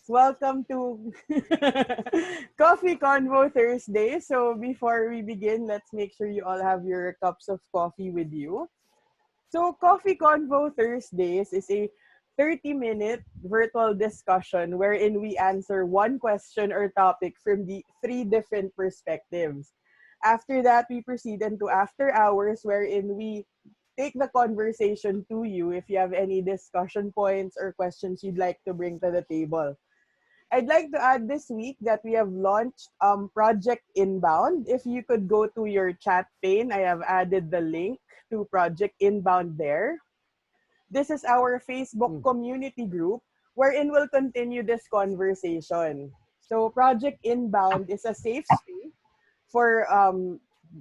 Welcome to Coffee Convo Thursday. So before we begin, let's make sure you all have your cups of coffee with you. So Coffee Convo Thursdays is a 30-minute virtual discussion wherein we answer one question or topic from the three different perspectives. After that, we proceed into after hours wherein we take the conversation to you if you have any discussion points or questions you'd like to bring to the table. I'd like to add this week that we have launched Project Inbound. If you could go to your chat pane, I have added the link to Project Inbound there. This is our Facebook community group wherein we'll continue this conversation. So Project Inbound is a safe space for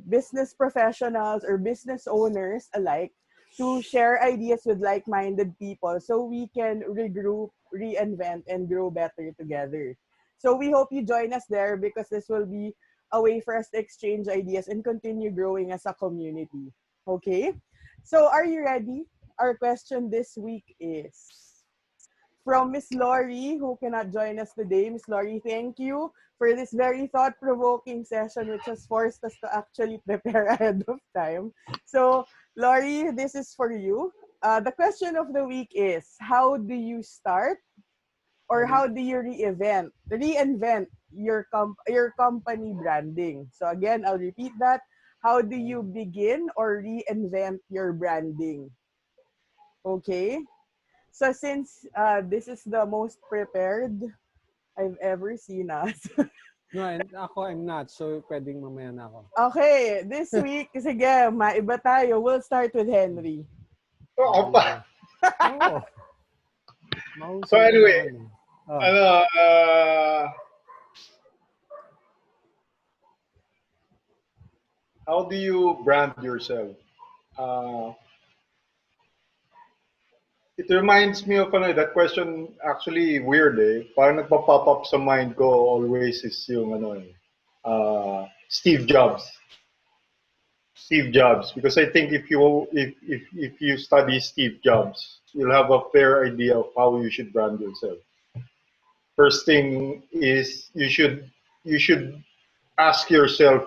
business professionals or business owners alike to share ideas with like-minded people so we can regroup, reinvent, and grow better together. So we hope you join us there because this will be a way for us to exchange ideas and continue growing as a community. Okay? So are you ready? Our question this week is from Miss Laurie, who cannot join us today. Miss Laurie, thank you for this very thought-provoking session, which has forced us to actually prepare ahead of time. So, Laurie, this is for you. The question of the week is, how do you start or how do you reinvent your company branding? So again, I'll repeat that. How do you begin or reinvent your branding? Okay? So since this is the most prepared I've ever seen us. No, and I'm not. So, pwedeng mamaya na ako. Okay, this week, sige, maiba tayo. We'll start with Henry. Oo pa. Oo. So anyway, how do you brand yourself? It reminds me of that question actually weird Parang nagpa-pop up sa mind ko always is yung Steve Jobs. Steve Jobs, because I think if you study Steve Jobs, you'll have a fair idea of how you should brand yourself. First thing is you should ask yourself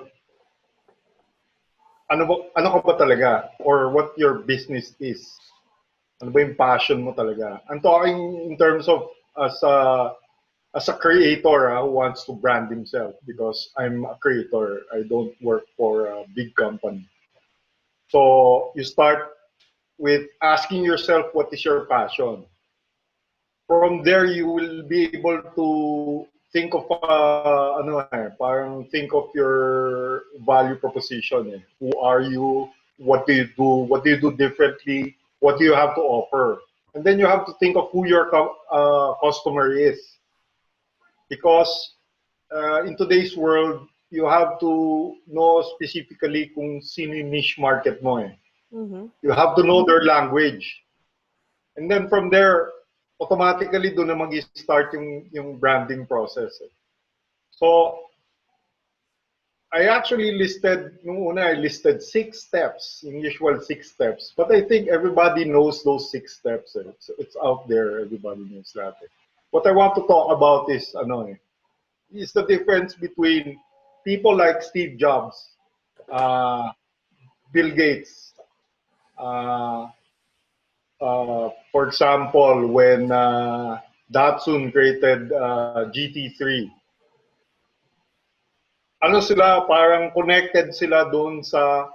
ano ka ba talaga, or what your business is. Ano ba yung passion mo talaga? I'm talking in terms of as a creator who wants to brand himself, because I'm a creator. I don't work for a big company. So you start with asking yourself what is your passion. From there, you will be able to think of parang think of your value proposition. Who are you? What do you do? What do you do differently? What do you have to offer? And then you have to think of who your customer is, because in today's world, you have to know specifically kung sino yung niche market mo Mm-hmm. You have to know their language. And then from there, automatically doon na mag-start yung branding process. So, I actually I listed 6 steps, yung usual 6 steps. But I think everybody knows those 6 steps. So it's out there, everybody knows that. What I want to talk about is the difference between people like Steve Jobs, Bill Gates, for example, when Datsun created GT3, parang connected sila doon sa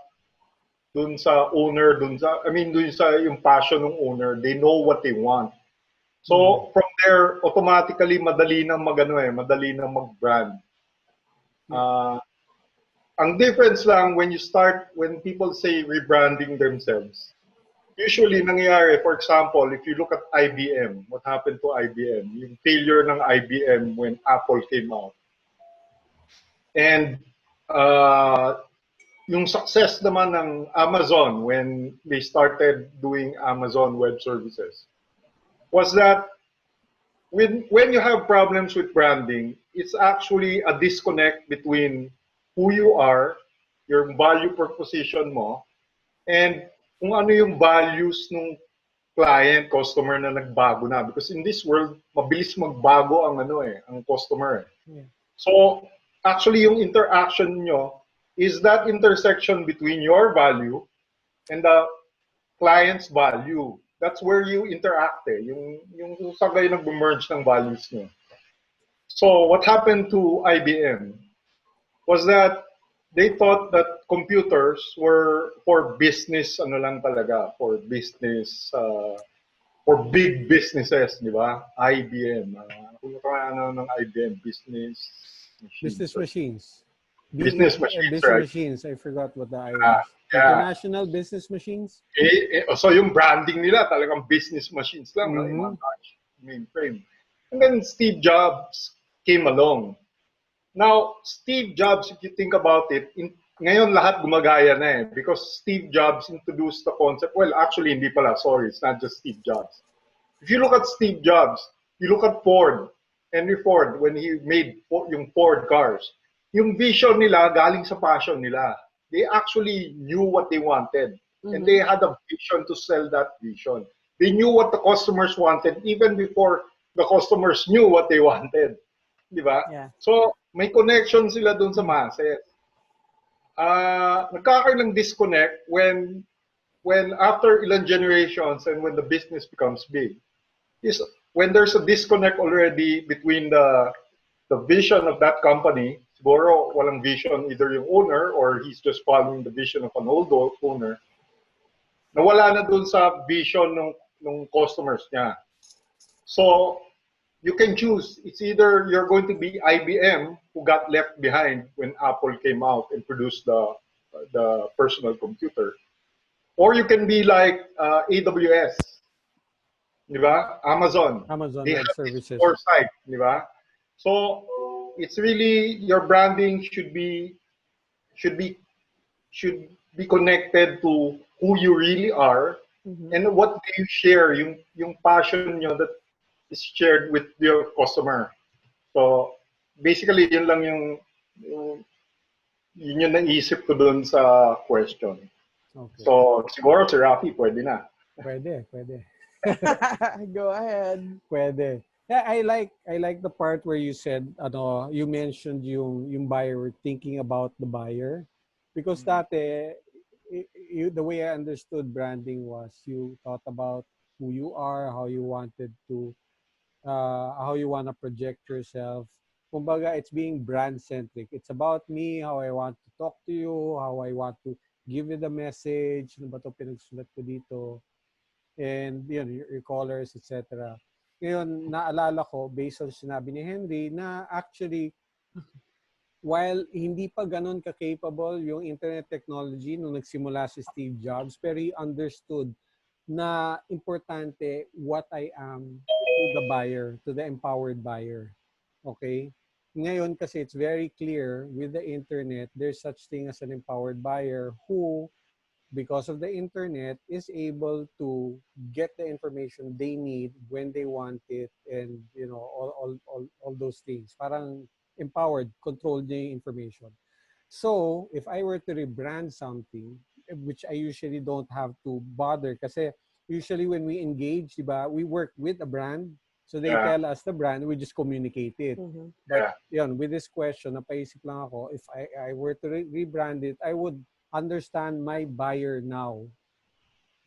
owner, doon sa yung passion ng owner. They know what they want. So from there, automatically madali nang mag-brand. Ang difference lang when people say rebranding themselves, usually nangyayari, for example, if you look at IBM, what happened to IBM? Yung failure ng IBM when Apple came out. And yung success naman ng Amazon when they started doing Amazon Web Services was that when you have problems with branding, it's actually a disconnect between who you are, your value proposition mo, and kung ano yung values ng client, customer na nagbago na. Because in this world, mabilis magbago ang ang customer. Yeah. So, actually, yung interaction nyo is that intersection between your value and the client's value. That's where you interact yung saan kayo nag-merge ng values nyo. So, what happened to IBM was that they thought that computers were for business, lang talaga, for business, for big businesses, di ba? IBM. Kung ng IBM, business machines. Business machines. Business machines, business right? machines. I forgot what the I Yeah, was. yeah. International business machines. So yung branding nila talagang business machines lang, no? Yung mga touch mainframe. And then Steve Jobs came along. Now, Steve Jobs, if you think about it, ngayon lahat gumagaya na because Steve Jobs introduced the concept. Well, actually, hindi pala. Sorry, it's not just Steve Jobs. If you look at Steve Jobs, you look at Ford, Henry Ford, when he made yung Ford cars, yung vision nila galing sa passion nila. They actually knew what they wanted. And they had a vision to sell that vision. They knew what the customers wanted even before the customers knew what they wanted. Di ba? Yeah. So, may connection sila dun sa masses. Nagkakaroon ng disconnect when after ilang generations and when the business becomes big, is when there's a disconnect already between the vision of that company. Siguro walang vision either yung owner or he's just following the vision of an old owner. Nawala na dun sa vision ng customers niya. So, you can choose. It's either you're going to be IBM who got left behind when Apple came out and produced the personal computer, or you can be like AWS, di ba? Amazon. Amazon They Web have this Services. foresight, di ba? So it's really your branding should be should be connected to who you really are and what do you share yung passion nyo that is shared with your customer. So basically yun lang yung yun yung naisip ko dun sa question. Okay. So siguro si Rafi pwede na. Pwede. Go ahead. Pwede. Yeah, I like the part where you said you mentioned yung buyer, thinking about the buyer, because dati the way I understood branding was you thought about who you are, how you want to project yourself. Kumbaga, it's being brand centric. It's about me, how I want to talk to you, how I want to give you the message, ano ba 'to pinagsulat ko dito, and yun, your colors, etc. Ngayon, naalala ko, based on sinabi ni Henry, na actually, while hindi pa ganun ka-capable yung internet technology nung nagsimula si Steve Jobs, pero he understood na importante what I am to the buyer, to the empowered buyer. Okay? Ngayon kasi it's very clear with the internet, there's such thing as an empowered buyer who, because of the internet, is able to get the information they need when they want it, and all those things. Parang empowered, controlled niya yung information. So, if I were to rebrand something, which I usually don't have to bother, kasi usually when we engage, diba, we work with a brand, so they tell us the brand, we just communicate it. But yun, with this question, napaisip lang ako, if I were to rebrand it, I would understand my buyer now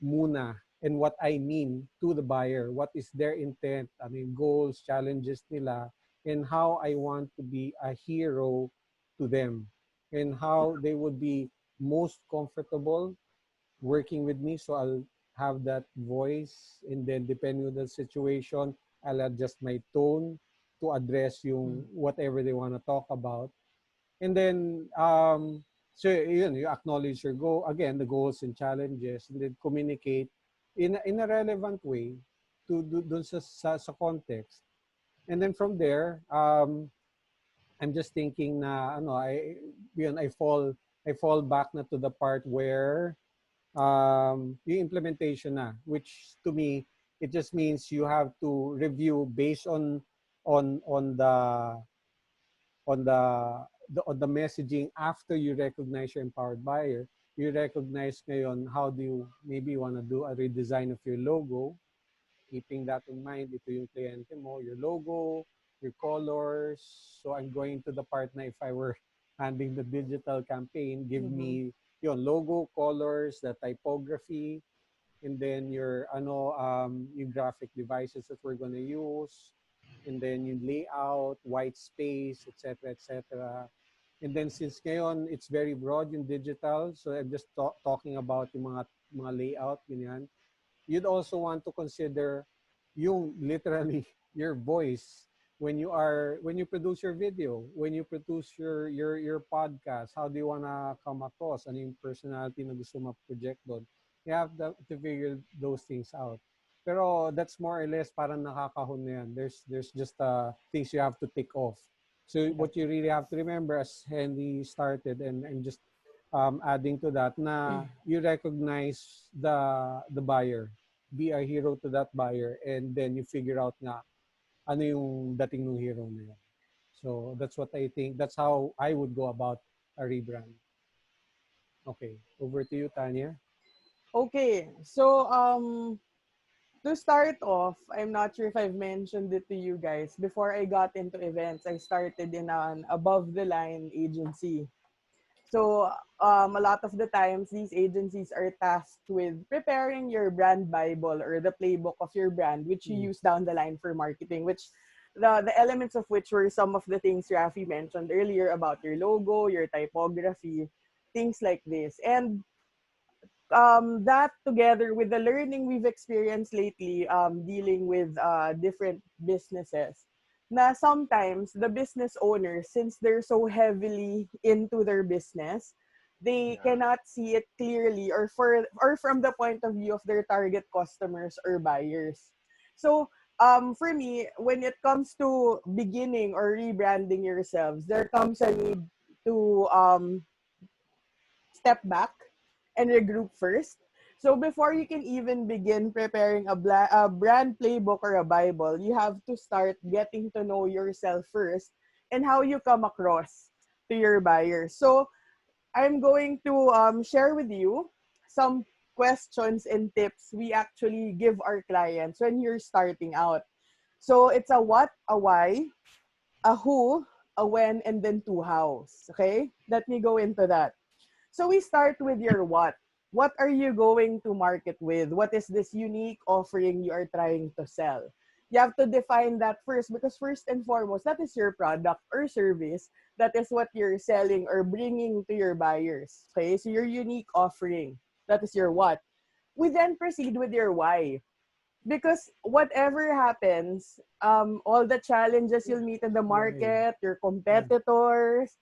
muna, and what I mean to the buyer, what is their intent, I mean, goals, challenges nila, and how I want to be a hero to them, and how they would be most comfortable working with me. So I'll have that voice, and then depending on the situation, I'll adjust my tone to address yung whatever they want to talk about. And then, so yun, you acknowledge your goal, again, the goals and challenges, and then communicate in a relevant way to dun sa context. And then from there, I'm just thinking na I fall back na to the part where yung implementation na, which to me it just means you have to review based on the on the messaging after you recognize your empowered buyer. you recognize ngayon how do you maybe want to do a redesign of your logo, keeping that in mind, ito yung kliyente mo, your logo, your colors. So I'm going to the part na if I were handling the digital campaign, give Mm-hmm. me your logo, colors, the typography, and then your graphic devices that we're going to use, and then yung layout, white space, etc., etc. And then since ngayon it's very broad yung digital, so I'm just talking about yung mga layout ganyan. You'd also want to consider yung literally your voice when you produce your video, when you produce your podcast. How do you want to come across? Ano yung personality na gusto ma-project doon? You have to figure those things out. Pero that's more or less parang nakakahon na yan. There's just things you have to tick off. So Yeah. what you really have to remember, as Henry started, and just adding to that, na you recognize the buyer, be a hero to that buyer, and then you figure out nga ano yung dating ng hero na yun. So that's what I think. That's how I would go about a rebrand. Okay, over to you, Tanya. Okay. So to start off, I'm not sure if I've mentioned it to you guys. Before I got into events, I started in an above the line agency. So a lot of the times, these agencies are tasked with preparing your brand Bible or the playbook of your brand, which you Mm. use down the line for marketing, which the elements of which were some of the things Rafi mentioned earlier about your logo, your typography, things like this. And that together with the learning we've experienced lately dealing with different businesses, na sometimes the business owners, since they're so heavily into their business, they Yeah. cannot see it clearly or from the point of view of their target customers or buyers. So for me, when it comes to beginning or rebranding yourselves, there comes a need to step back and regroup first. So before you can even begin preparing a brand playbook or a Bible, you have to start getting to know yourself first and how you come across to your buyers. So I'm going to share with you some questions and tips we actually give our clients when you're starting out. So it's a what, a why, a who, a when, and then two hows. Okay? Let me go into that. So we start with your what. What are you going to market with? What is this unique offering you are trying to sell? You have to define that first because first and foremost, that is your product or service. That is what you're selling or bringing to your buyers. Okay, so your unique offering. That is your what. We then proceed with your why because whatever happens, all the challenges you'll meet in the Why? market, your Yeah. competitors,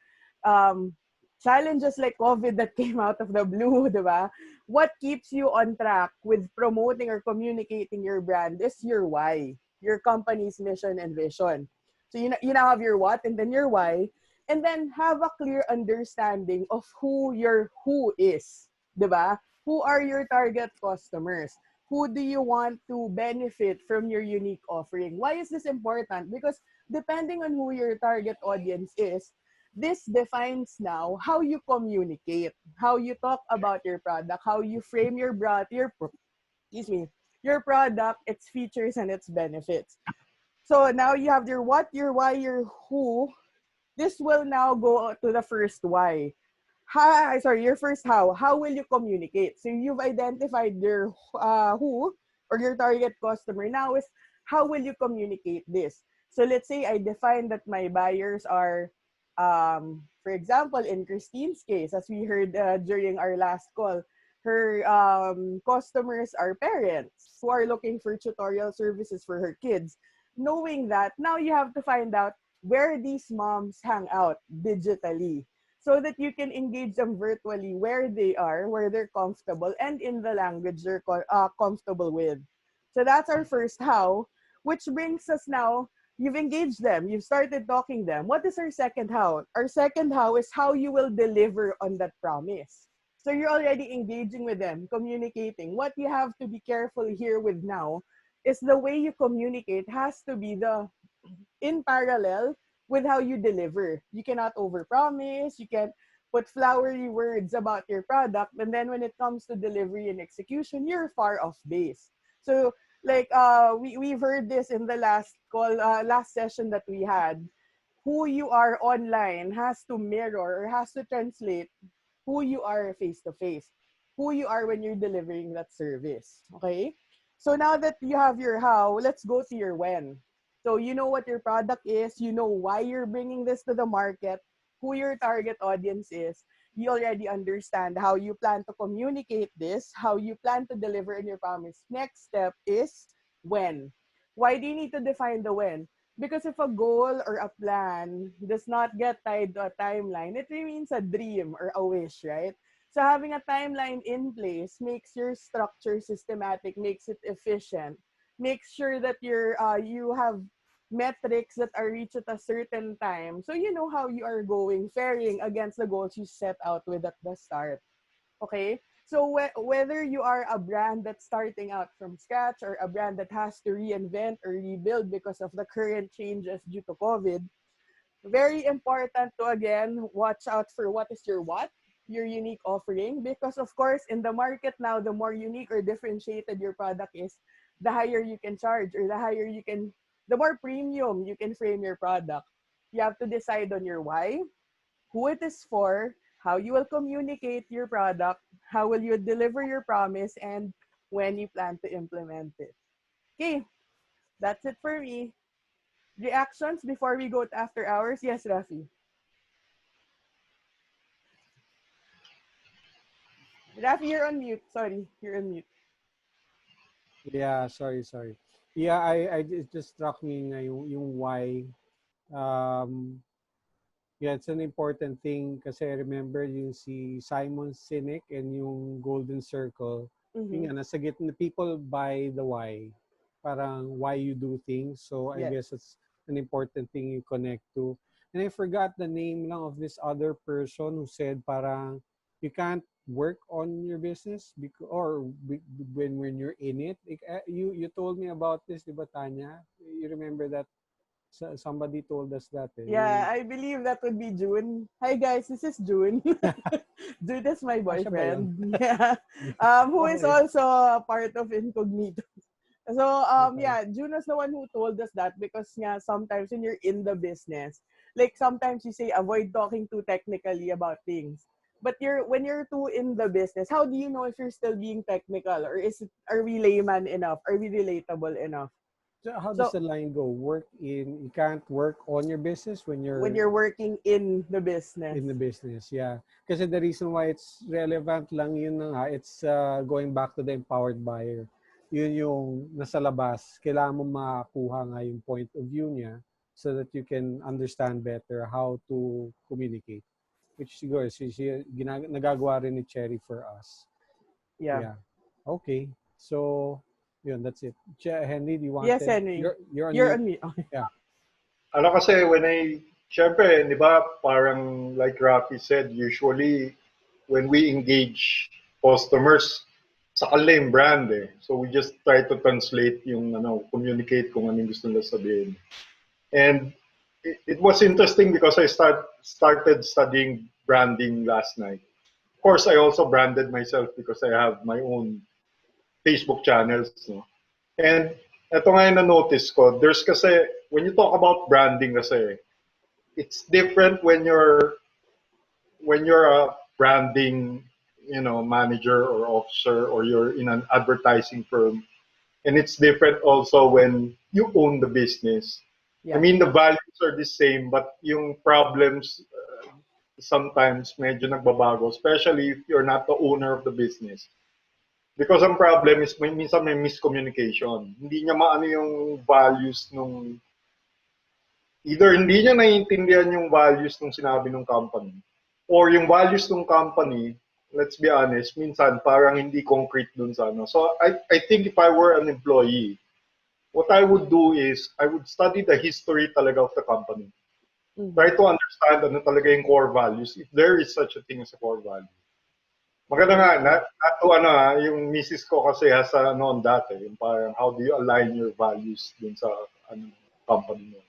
um, challenges like COVID that came out of the blue, diba? What keeps you on track with promoting or communicating your brand is your why, your company's mission and vision. So you now have your what and then your why, and then have a clear understanding of who your who is, diba? Who are your target customers? Who do you want to benefit from your unique offering? Why is this important? Because depending on who your target audience is, this defines now how you communicate, how you talk about your product, how you frame excuse me, your product, its features and its benefits. So now you have your what, your why, your who. This will now go to the first why. Your first how. How will you communicate? So you've identified your who or your target customer. Now is how will you communicate this? So let's say I define that my buyers are, for example, in Christine's case, as we heard during our last call, her customers are parents who are looking for tutorial services for her kids. Knowing that, now you have to find out where these moms hang out digitally so that you can engage them virtually where they are, where they're comfortable, and in the language they're comfortable with. So that's our first how, which brings us now, you've engaged them, you've started talking them. What is our second how? Our second how is how you will deliver on that promise. So you're already engaging with them, communicating. What you have to be careful here with now is the way you communicate has to be the in parallel with how you deliver. You cannot overpromise. You can put flowery words about your product, and then when it comes to delivery and execution, you're far off base. So like we've heard this in the last session that we had. Who you are online has to mirror or has to translate who you are face to face, who you are when you're delivering that service. Okay? So now that you have your how, let's go to your when. So you know what your product is, you know why you're bringing this to the market, who your target audience is. You already understand how you plan to communicate this, how you plan to deliver in your promise. Next step is when. Why do you need to define the when? Because if a goal or a plan does not get tied to a timeline, it remains a dream or a wish, right? So having a timeline in place makes your structure systematic, makes it efficient, makes sure that you have metrics that are reached at a certain time. So you know how you are going, faring against the goals you set out with at the start. Okay? So whether you are a brand that's starting out from scratch or a brand that has to reinvent or rebuild because of the current changes due to COVID, very important to again watch out for what is your what, your unique offering, because of course in the market now, the more unique or differentiated your product is, the higher you can charge, or the more premium you can frame your product. You have to decide on your why, who it is for, how you will communicate your product, how will you deliver your promise, and when you plan to implement it. Okay, that's it for me. Reactions before we go to after hours? Yes, Rafi. Rafi, you're on mute. Sorry, you're on mute. Yeah, sorry. Yeah, it just struck me na yung why. Um, yeah, it's an important thing kasi I remember yung si Simon Sinek and yung Golden Circle. Mm-hmm. Yung nga, nasa gitna, people buy the why. Parang why you do things. So I Yes. guess it's an important thing you connect to. And I forgot the name lang of this other person who said parang you can't work on your business when you're in it. You told me about this, di ba, Tanya? You remember that? Somebody told us that. Yeah, I believe that would be June. Hi guys, this is June. June is my Siya ba yun? boyfriend. Yeah. Who is Okay. also a part of Incognito. So Okay. yeah, June was the one who told us that, because yeah, sometimes when you're in the business, like sometimes you say avoid talking too technically about things. But when you're too in the business, how do you know if you're still being technical, or are we layman enough? Are we relatable enough? So how does So the line go? You can't work on your business when when you're you're working in the business. in the business. Yeah. Kasi the reason why it's relevant lang yun na nga, it's going back to the empowered buyer. Yun yung nasa labas. Kailangan mo makakuha nga yung point of view niya so that you can understand better how to communicate. Which siguro, nagagawa rin ni Cherry for us. Yeah. Yeah. Okay. So, yun, that's it. Henry, do you Yes, wanted? Henry. You're on You're mute. on me. Okay. Yeah. Ano kasi syempre, di ba, parang like Rafi said, usually when we engage customers, sa kanila yung brand eh. So we just try to translate communicate kung anong gusto nila sabihin. And it was interesting because I started studying branding last night. Of course, I also branded myself because I have my own Facebook channels. No? And ito nga yung na-notice ko, there's kasi, when you talk about branding kasi, it's different when you're a branding, manager or officer, or you're in an advertising firm. And it's different also when you own the business. I Yeah. mean, the values are the same, but yung problems sometimes medyo nagbabago, especially if you're not the owner of the business. Because ang problem is minsan may miscommunication. Hindi niya maano yung values nung either hindi niya naiintindihan yung values nung sinabi ng company, or yung values ng company, let's be honest, minsan parang hindi concrete dun sa ano. So I think if I were an employee, what I would do is I would study the history talaga of the company. Mm-hmm. Try to understand ano talaga yung core values, if there is such a thing as a core value. Maganda nga, yung misis ko kasi has on that yung parang how do you align your values dun sa company mo.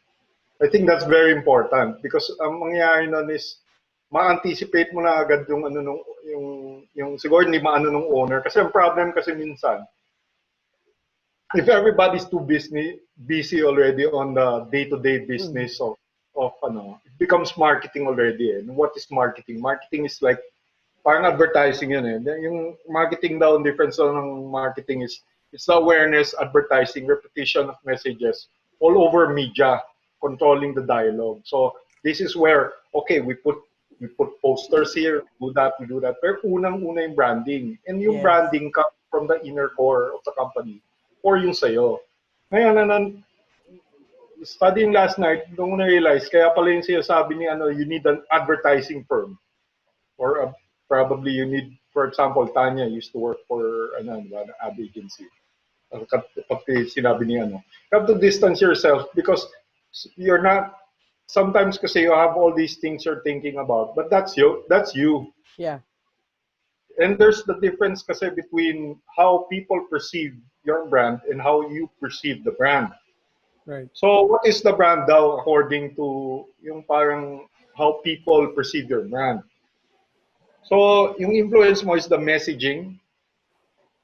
I think that's very important because ang mangyayari nun is ma-anticipate mo na agad yung ano nung yung siguro hindi maano nung owner kasi ang problem kasi minsan if everybody's too busy already on the day-to-day business of ano, it becomes marketing already. And what is marketing? Marketing is like parang advertising yun eh. Yung marketing daw, difference ng marketing is it's the awareness, advertising, repetition of messages all over media, controlling the dialogue. So this is where, okay, we put posters here, we do that. Pero unang-una yung branding. And yung Yes. branding comes from the inner core of the company or yung sa'yo. Ngayon, studying last night, nung na-realize, kaya pala yung sinasabi ni ano, you need an advertising firm. Or probably you need, for example, Tanya used to work for an ad agency. Pati sinabi ni ano, you have to distance yourself because you're not, sometimes kasi you have all these things you're thinking about, but that's you. That's you. Yeah. And there's the difference kasi between how people perceive your brand and how you perceive the brand. Right. So what is the brand daw according to yung parang how people perceive your brand? So yung influence mo is the messaging,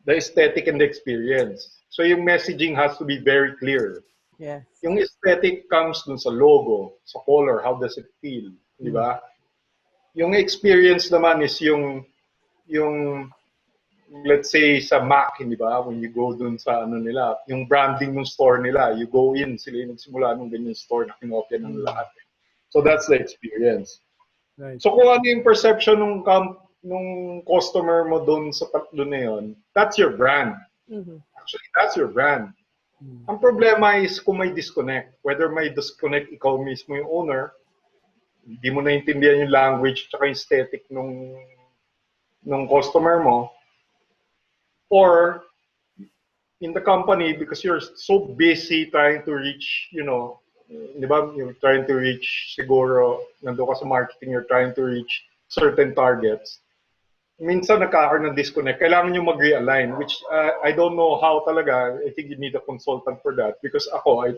the aesthetic, and the experience. So yung messaging has to be very clear. Yes. Yung aesthetic comes dun sa logo, sa color, how does it feel, di ba? Yung experience naman is yung let's say sa Mac, di ba? When you go dun sa ano nila, yung branding ng store nila, you go in, sila yung nagsimula ng ganyan store na kinopya ng lahat. So that's the experience. Right. So kung ano yung perception nung customer mo doon sa tatlo na yun, that's your brand. Actually, that's your brand. Ang problema is kung may disconnect. Whether may disconnect ikaw mismo yung owner, hindi mo naintindihan yung language at yung aesthetic nung customer mo, or in the company because you're so busy trying to reach, di ba, you're trying to reach, siguro, nandun ka sa marketing, you're trying to reach certain targets. Minsan nagkakaroon ng disconnect. Kailangan nyo mag-realign, which I don't know how talaga. I think you need a consultant for that because ako,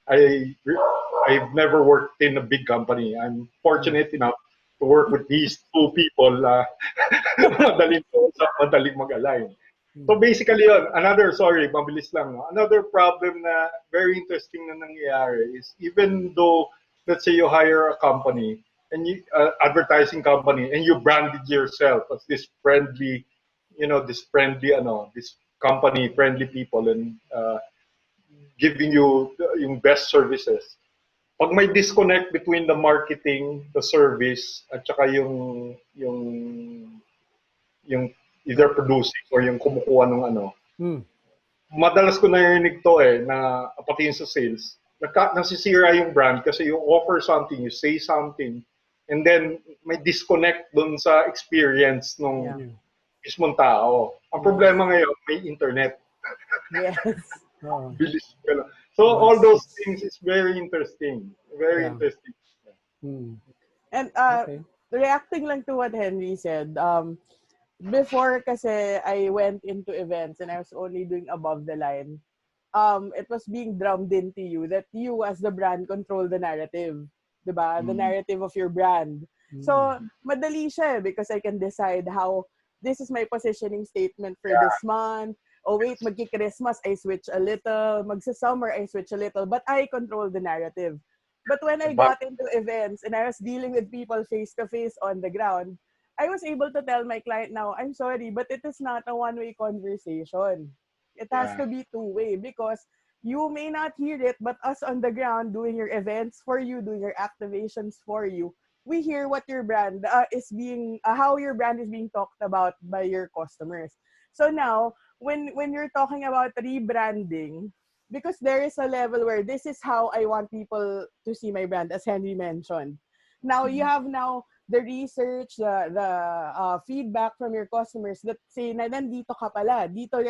I've never worked in a big company. I'm fortunate enough to work with these two people. Madaling mag-align. So basically yun, mabilis lang. No? Another problem na very interesting na nangyayari is even though, let's say you hire a company, and advertising company, and you branded yourself as this friendly, this company friendly people, and giving you yung best services. Pag may disconnect between the marketing, the service, at saka yung either producing or yung kumukuha ng ano. Madalas ko narinig to na pati sa sales, nasisira yung brand kasi you offer something, you say something, and then may disconnect dun sa experience nung mismong tao. Ang problema ngayon, may internet. Yes. Bilis ka lang. So all those things is very interesting. Very interesting. And reacting lang to what Henry said, before kasi I went into events and I was only doing above the line, it was being drummed into you that you as the brand control the narrative. Diba? The narrative of your brand. So, madali siya because I can decide how this is my positioning statement for this month. Oh wait, magki-Christmas, I switch a little. Magsa-summer, I switch a little. But I control the narrative. But when I got into events and I was dealing with people face-to-face on the ground, I was able to tell my client now, I'm sorry, but it is not a one-way conversation. It has to be two-way because you may not hear it, but us on the ground doing your events for you, doing your activations for you, we hear what your brand is being, how your brand is being talked about by your customers. So now, when you're talking about rebranding, because there is a level where this is how I want people to see my brand, as Henry mentioned. Now, you have now the research, the feedback from your customers that say na nandito ka pala, dito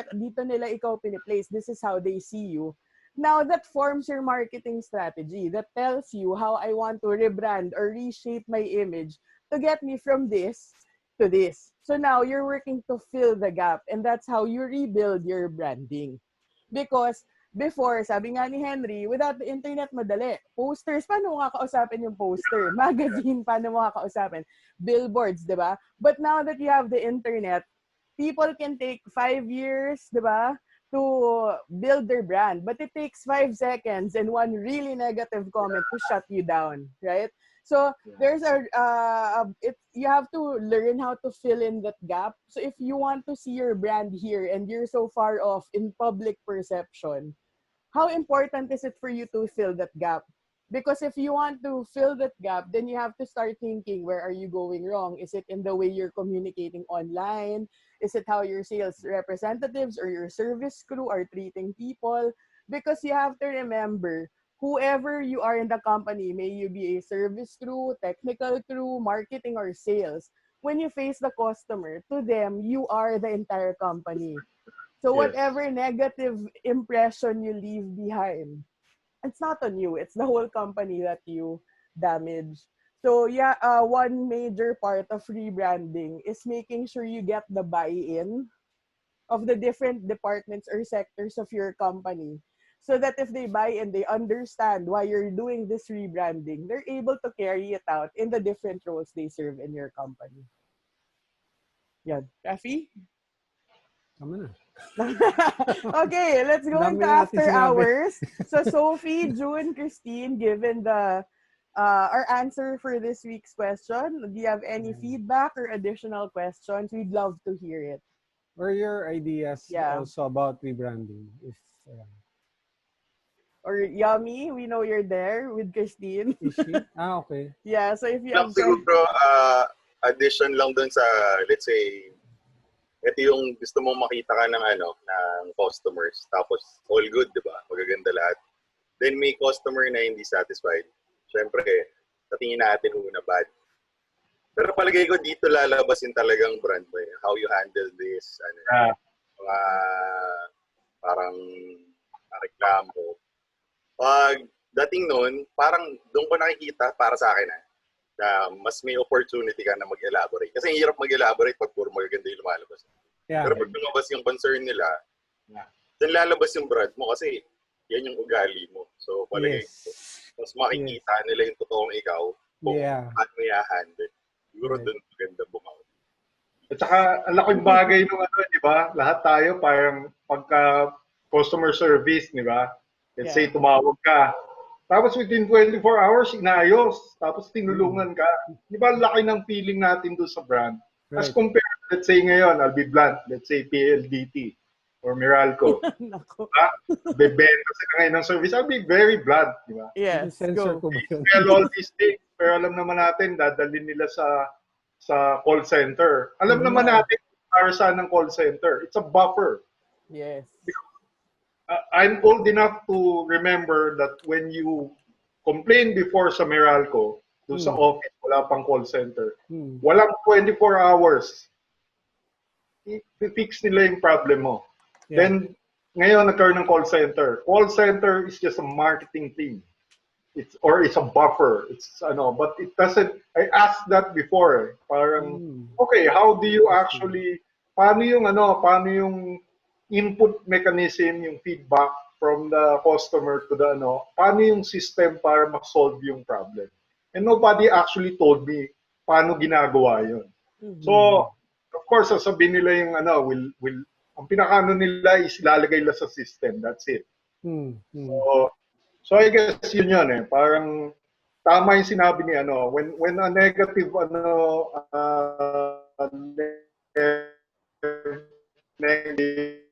nila ikaw piniplace, this is how they see you. Now that forms your marketing strategy that tells you how I want to rebrand or reshape my image to get me from this to this. So now you're working to fill the gap, and that's how you rebuild your branding. Because Before, sabi nga ni Henry, without the internet, madali. Posters, paano mo kakausapin yung poster? Magazine, paano mo kakausapin? Billboards, di ba? But now that you have the internet, people can take 5 years, di ba, to build their brand. But it takes 5 seconds and one really negative comment to shut you down, right? So there's you have to learn how to fill in that gap. So if you want to see your brand here and you're so far off in public perception, how important is it for you to fill that gap? Because if you want to fill that gap, then you have to start thinking, where are you going wrong? Is it in the way you're communicating online? Is it how your sales representatives or your service crew are treating people? Because you have to remember, whoever you are in the company, may you be a service crew, technical crew, marketing, or sales, when you face the customer, to them, you are the entire company. So Yes. whatever negative impression you leave behind, it's not on you. It's the whole company that you damage. So yeah, one major part of rebranding is making sure you get the buy-in of the different departments or sectors of your company. So that if they buy in, they understand why you're doing this rebranding, they're able to carry it out in the different roles they serve in your company. Yan. Rafi? Tama na. Okay, let's go Dami into na natin after sinabi. hours. So Sophie, June, Christine, given the our answer for this week's question, do you have any feedback or additional questions? We'd love to hear it. Or your ideas Yeah. also about rebranding. If Or Yummy, we know you're there with Christine. is she? Okay. Yeah, so if you Lang have siguro, addition lang dun sa, let's say, ito yung gusto mong makita ka ng ng customers. Tapos all good, 'di ba? Magaganda lahat. Then may customer na hindi satisfied. Syempre, sa tingin natin una bad. Pero palagay ko dito lalabas yung talagang brand mo eh. How you handle this, Ah, mga parang reklamo. Pag dating nun, parang doon ko nakikita para sa akin na mas may opportunity ka na mag-elaborate. Kasi hirap mag-elaborate pag puro magaganda yung lumalabas. Yeah. Pero pag lumabas yung concern nila, Yeah. then lalabas yung brand mo kasi yan yung ugali mo. So, palagay ko, Yes. mas makikita nila yung totoong ikaw kung Yeah. paano i-handle. Siguro Right. doon maganda bumawi. At saka, ang laking bagay nung di ba? Lahat tayo parang pagka customer service, di ba? Let's say, Yeah. tumawag ka. Tapos within 24 hours, inayos. Tapos tinulungan ka. Di ba, laki ng feeling natin doon sa brand. As Right. compared, let's say ngayon, I'll be blunt, let's say PLDT or Meralco. Nako. Ha? Bebenta sila ngayon ng service. I'll be very blunt, di ba? Yes, Sensor go. ko ba yun? Well, all these things, pero alam naman natin, dadalhin nila sa call center. Alam naman natin para saan ng call center. It's a buffer. Yes. I'm old enough to remember that when you complain before sa Meralco, doon sa office, wala pang call center. Walang 24 hours. I-fix nila yung problem mo. Yeah. Then, ngayon nagkaroon ng call center. Call center is just a marketing thing. It's a buffer. But it doesn't. I asked that before. Parang, okay, how do you actually, paano yung input mechanism, yung feedback from the customer to the paano yung system para ma-solve yung problem? And nobody actually told me paano ginagawa yun. So, of course, sasabihin nila yung ang pinakaano nila is ilalagay nila sa system. That's it. So I guess yun eh. Parang tama yung sinabi ni when a negative negative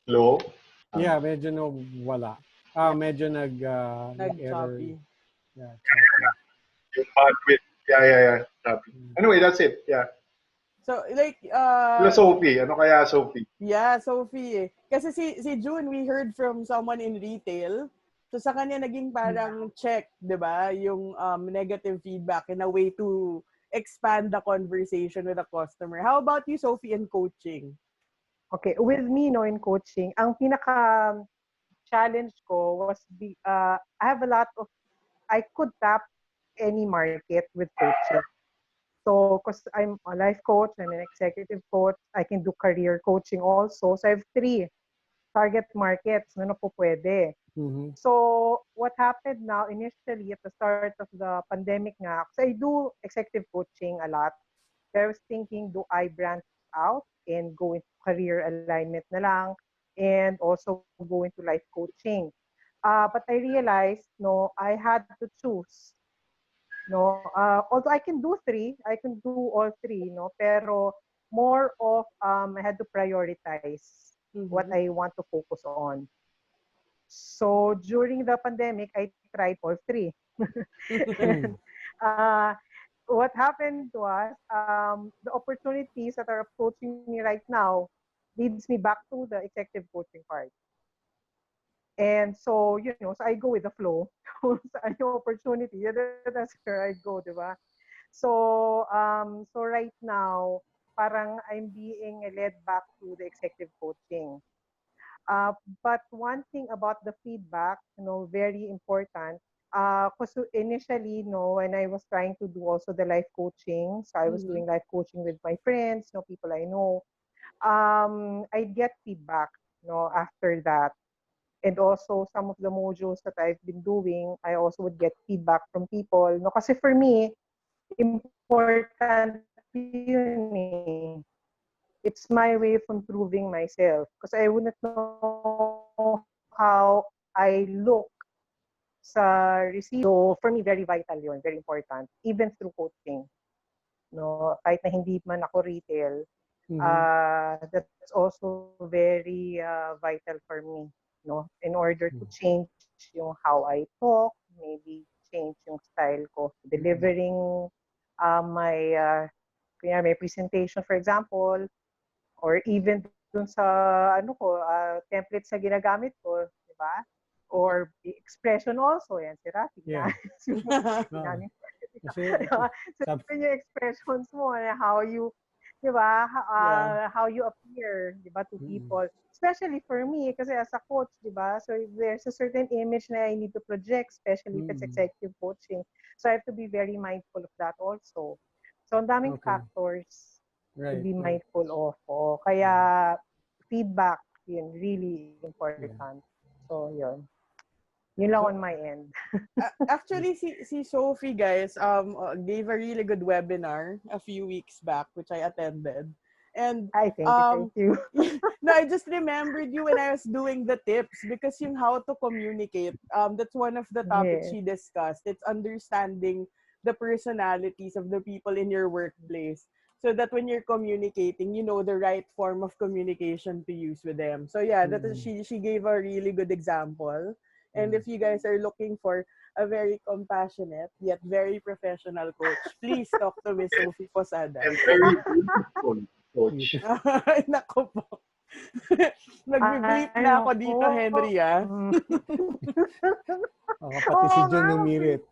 Hello? Yeah, medyo wala. Medyo nag-error. Nag-choppy. Yeah, choppy. Yung bandwidth. Yeah. Choppy. Anyway, that's it. Yeah. So, like, Sophie. Ano kaya, Sophie? yeah, Sophie. Kasi si June, we heard from someone in retail. So, sa kanya naging parang check, di ba? Yung negative feedback in a way to expand the conversation with the customer. How about you, Sophie, in coaching? Okay, with me, in coaching, ang pinaka-challenge ko was I have a lot of, I could tap any market with coaching. So, because I'm a life coach, I'm an executive coach, I can do career coaching also. So, I have 3 target markets na po pwede. Mhm. So, what happened now, initially at the start of the pandemic nga, because I do executive coaching a lot, so I was thinking, do I branch out and go into career alignment na lang and also go into life coaching? But I realized, no, I had to choose. No, although I can do 3, I can do all 3, no, pero more of I had to prioritize what Mm-hmm. I want to focus on. So during the pandemic, I tried all 3. And Mm. uh, what happened was the opportunities that are approaching me right now leads me back to the executive coaching part. And so, so I go with the flow. So sa yung opportunity, that's where I go, di ba? So right now, parang I'm being led back to the executive coaching. Uh, but one thing about the feedback, very important. Because initially, when I was trying to do also the life coaching, so I was Mm-hmm. doing life coaching with my friends, people I know. I get feedback, after that. And also some of the modules that I've been doing, I also would get feedback from people. No, kasi for me, important yun eh. It's my way of improving myself. Because I wouldn't know how I look sa receive. So for me, very vital yun, very important. Even through coaching. No, kahit na hindi man ako retail, Mhm. that's also very vital for me, in order to change yung how I talk, maybe change yung style ko, Mm. delivering my may presentation, for example, or even dun sa templates na ginagamit ko, di ba? Or the expression also, yan, si Rafi, Yeah. Oo. ginamit. Kasi So, sab even yung expressions mo, how you, di ba, Yeah. how you appear, di ba, to mm. people. Especially for me, kasi as a coach, di ba, so there's a certain image na I need to project, especially if it's Mm. executive coaching. So I have to be very mindful of that also. So, ang daming Okay. factors to Right, be right. mindful of. Kaya, Yeah. feedback, yun, really Yeah. important. So, yun. Yun lang So, on my end. Actually, si Sophie, guys, gave a really good webinar a few weeks back, which I attended. And, I thank you, thank um, you. no, I just remembered you when I was doing the tips because yung how to communicate, that's one of the topics Yes. she discussed. It's understanding the personalities of the people in your workplace so that when you're communicating, you know the right form of communication to use with them. So yeah, that is, mm, she gave a really good example. And mm. if you guys are looking for a very compassionate yet very professional coach, please talk to Miss Sophie Posada. And very beautiful, Dito. coach. Ay, nako po. Nag-bleep Ay, na ako dito, nako. Henry, ah. Oo, pati Oo si nga, John mag-brief. umirit.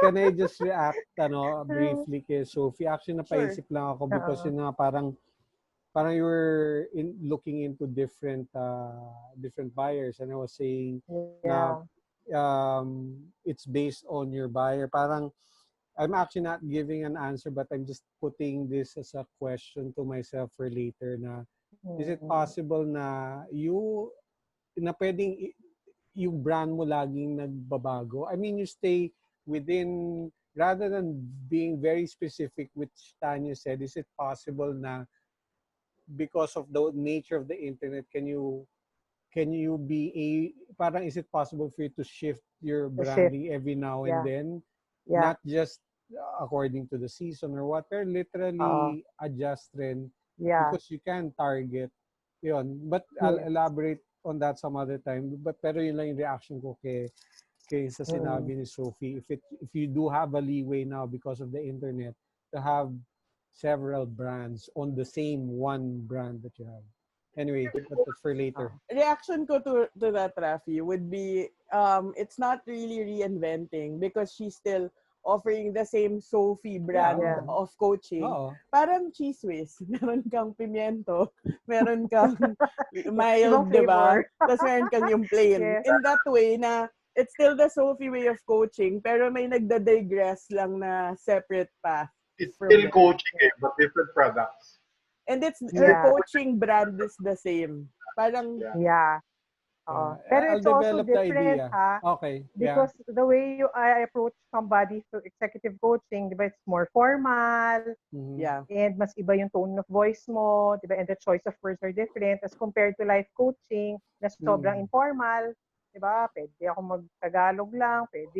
Can I just react briefly kay Sophie? Actually, Sure. napaisip lang ako because Oo. parang you were looking into different buyers, and I was saying na Yeah. it's based on your buyer. Parang I'm actually not giving an answer, but I'm just putting this as a question to myself for later na is it Mm. possible na pwedeng yung brand mo laging nagbabago? I mean, you stay within, rather than being very specific, which Tanya said, is it possible na because of the nature of the internet, can you be parang is it possible for you to shift your The shift. branding every now and Yeah. then, Yeah. not just according to the season or what, pero Uh, literally adjust rin yeah. because you can target yon. But I'll Yes. elaborate on that some other time. But pero yun lang yung reaction ko kay sa Mm. sinabi ni Sophie. If you do have a leeway now because of the internet to have several brands on the same one brand that you have. Anyway, but that's for later. Uh, Reaction ko to that, Rafi, would be it's not really reinventing because she's still offering the same Sophie Yeah, brand yeah. oo. of coaching. Oo. Parang cheese whiz. Meron kang pimiento, meron kang Ibang mild, di ba? flavor. Tapos meron kang yung plain. Yes. In that way na it's still the Sophie way of coaching, pero may nagda-digress lang na separate path It's from still there. coaching, but different products. And it's her Yeah. coaching brand is the same. Parang Yeah. Yeah. Pero I'll it's also develop the different, idea. ha? Okay. Because the way I approach somebody through executive coaching, di ba, it's more formal, Mhm. yeah. and mas iba yung tone of voice mo, di ba, and the choice of words are different as compared to life coaching na sobrang informal, di ba, pwede ako mag-Tagalog lang, pwede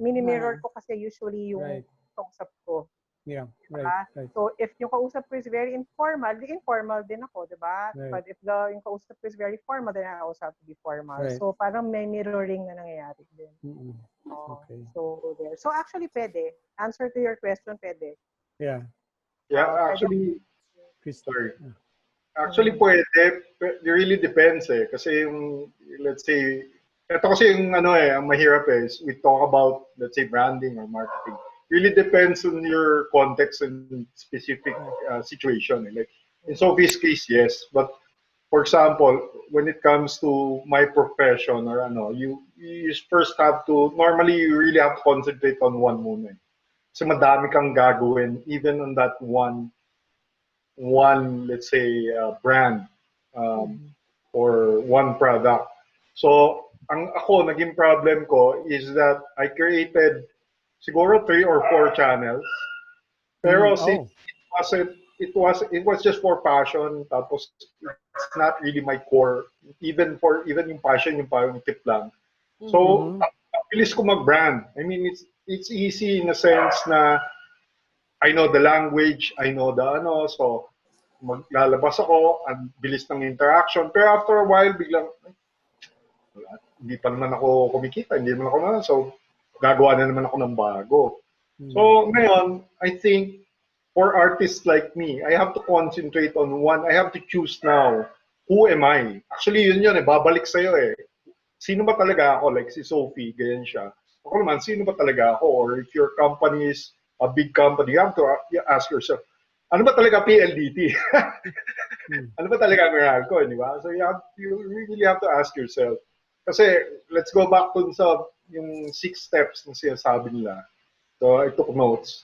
mini-mirror ko kasi usually yung Right. kausap ko. Yeah. Right. Diba? Right. So, if yung kausap ko is very informal, di informal din ako, di ba? Right. But if yung kausap ko is very formal, then I also have to be formal. Right. So, parang may mirroring na nangyayari din. Mm-mm. Okay. So, there. So, actually, pwede. Answer to your question, pwede. Yeah. Yeah, Pwede. actually, Chris. sorry. Actually, pwede. It really depends eh. Kasi yung, let's say, ito kasi yung ang mahirap is we talk about, let's say, branding or marketing. Really depends on your context and specific situation. Like in Sophie's case, yes. But for example, when it comes to my profession or you first have to, normally you really have to concentrate on one muna. Kasi madami kang gagawin even on that one, let's say, brand or one product. So, ako, naging problem ko is that I created siguro 3 or 4 channels. Pero since it was just for passion, tapos it's not really my core. Even yung passion, yung parang tip lang. So, ang bilis ko mag-brand. I mean, it's easy in a sense na I know the language, I know the so maglalabas ako, ang bilis ng interaction. Pero after a while, biglang, hindi pa naman ako kumikita, hindi naman ako so gagawa na naman ako ng bago. So ngayon, I think for artists like me, I have to concentrate on one. I have to choose now, who am I? Actually, yun babalik sa'yo eh. Sino ba talaga ako? Like si Sophie, ganyan siya. Ako naman, sino ba talaga ako? Or if your company is a big company, you have to ask yourself, ano ba talaga PLDT? Ano ba talaga ang meron ko, di ba? So you really have to ask yourself. Kasi let's go back to yung 6 steps na sinasabi nila. So I took notes.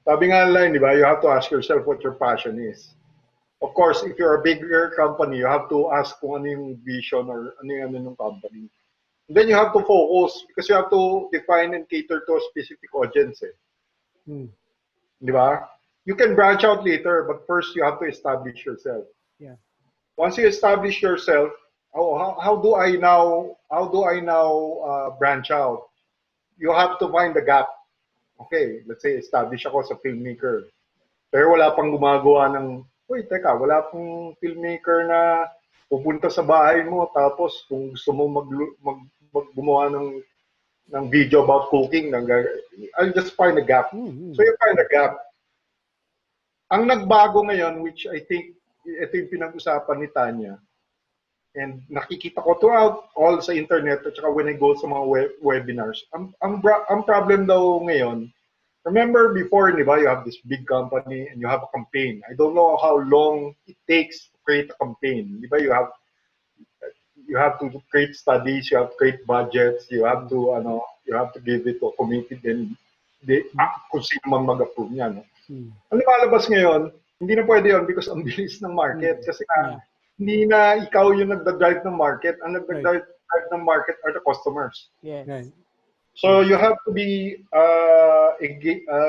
Sabi nga nila, di ba, you have to ask yourself what your passion is. Of course, if you're a bigger company, you have to ask kung ano yung vision or ano yung company. And then you have to focus because you have to define and cater to a specific audience. Di ba? You can branch out later, but first you have to establish yourself. Yeah. Once you establish yourself, how do I now branch out? You have to find the gap. Okay, let's say establish ako sa filmmaker. Pero wala pang gumagawa wala pang filmmaker na pupunta sa bahay mo tapos kung gusto mo gumawa ng video about cooking, I'll just find a gap. So you find a gap. Ang nagbago ngayon, which I think ito yung pinag-usapan ni Tanya, and nakikita ko throughout all sa internet at saka when I go sa mga webinars, ang problem daw ngayon, remember before, di ba, you have this big company and you have a campaign. I don't know how long it takes to create a campaign. Di ba, you have to create studies, you have to create budgets, you have to give it to a committee, then kung sino man mag-approve niya. No? Ang lumalabas ngayon, hindi na pwede yun because ang bilis ng market. Kasi hindi na ikaw yung nagda-drive ng market. Ang nagda-drive ng market are the customers. Yes. Right. So you have to be,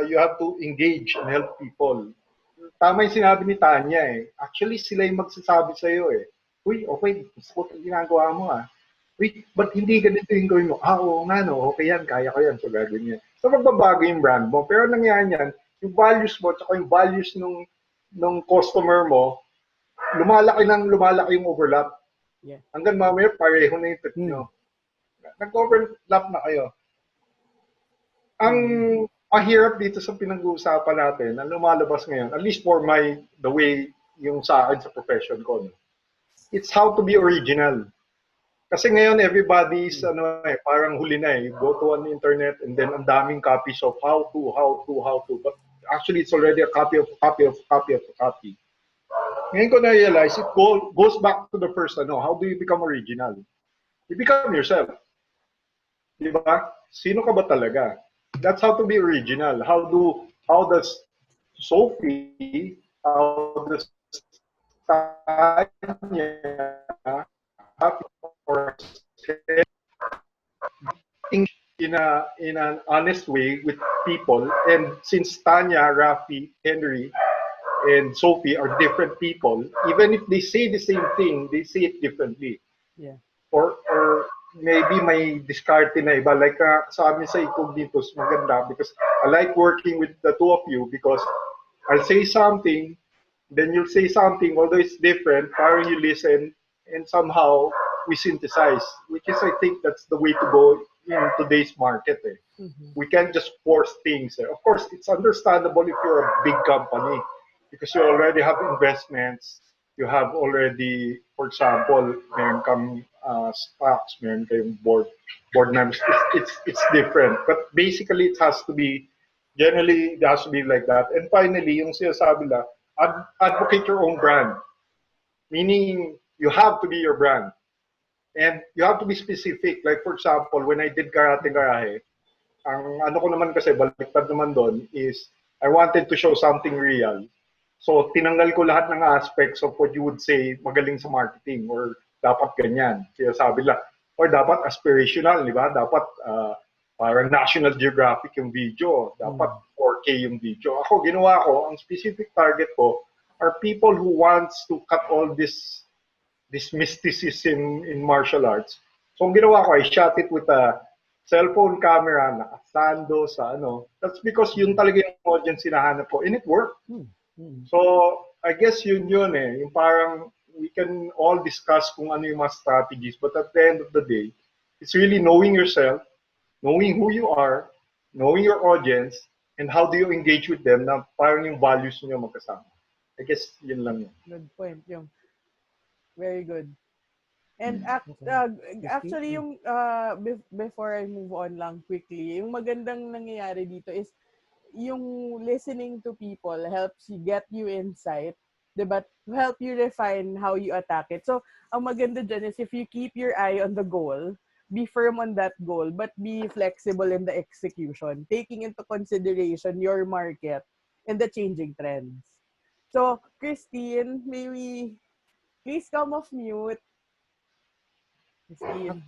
you have to engage and help people. Tama yung sinabi ni Tanya eh. Actually, sila yung magsasabi sa'yo eh. Uy, okay, gusto ko itong ginagawa mo ah. Uy, ba't hindi ganito yung gawin mo? Oo nga no, okay yan, kaya ko yan. So gagawin yan. So magbabago yung brand mo. Pero nangyayari yan, yung values mo, tsaka yung values ng customer mo, lumalaki yung overlap. Yeah. Hanggang mamaya, pareho na yung trip nyo. Nag-overlap na kayo. Ang mahirap dito sa pinag-uusapan natin, na lumalabas ngayon, at least for the way yung sa akin sa profession ko, no? It's how to be original. Kasi ngayon, everybody's, parang huli na eh. Go to an internet and then ang daming copies of how to. But actually, it's already a copy of a copy of a copy of a copy. Ngayon ko na-realize, it goes back to the first, how do you become original? You become yourself. Di ba? Sino ka ba talaga? That's how to be original. How does Sophie, how does Tanya, Rafi, or in an honest way with people. And since Tanya, Rafi, Henry, and Sophie are different people, even if they say the same thing, they say it differently. Yeah. Or maybe may diskarte na iba. Like sa amin sa Incognitos, maganda because I like working with the two of you because I'll say something, then you'll say something, although it's different, parang you listen, and somehow we synthesize, which is, I think, that's the way to go in today's market. Eh. Mm-hmm. We can't just force things. Eh. Of course, it's understandable if you're a big company because you already have investments, you have already, for example, meron kang stocks, meron kayong board members. It's different, but basically it has to be generally it has to be like that. And finally, yung sinasabi la, advocate your own brand. Meaning, you have to be your brand. And you have to be specific. Like, for example, when I did Karate Garahe, ang ano ko naman kasi, baliktad naman doon, is I wanted to show something real. So, tinanggal ko lahat ng aspects of what you would say magaling sa marketing or dapat ganyan. Kaya sabi lang, or dapat aspirational, di ba? Dapat parang National Geographic yung video. Dapat 4K yung video. Ako, ginawa ko, ang specific target ko are people who wants to cut all this mysticism in martial arts. So, ang ginawa ko, I shot it with a cellphone camera, nakasando sa ano. That's because yun talaga yung audience hinahanap ko. And it worked. So, I guess yun eh. Yung parang, we can all discuss kung ano yung mga strategies. But at the end of the day, it's really knowing yourself, knowing who you are, knowing your audience, and how do you engage with them na parang yung values niyo magkasama. I guess yun lang yun. Good point. Yung very good. And actually, yung before I move on lang quickly, yung magandang nangyayari dito is yung listening to people helps you get you insight, diba? To help you refine how you attack it. So, ang maganda dyan is if you keep your eye on the goal, be firm on that goal, but be flexible in the execution, taking into consideration your market and the changing trends. So, Christine, may we please come off mute? Christine.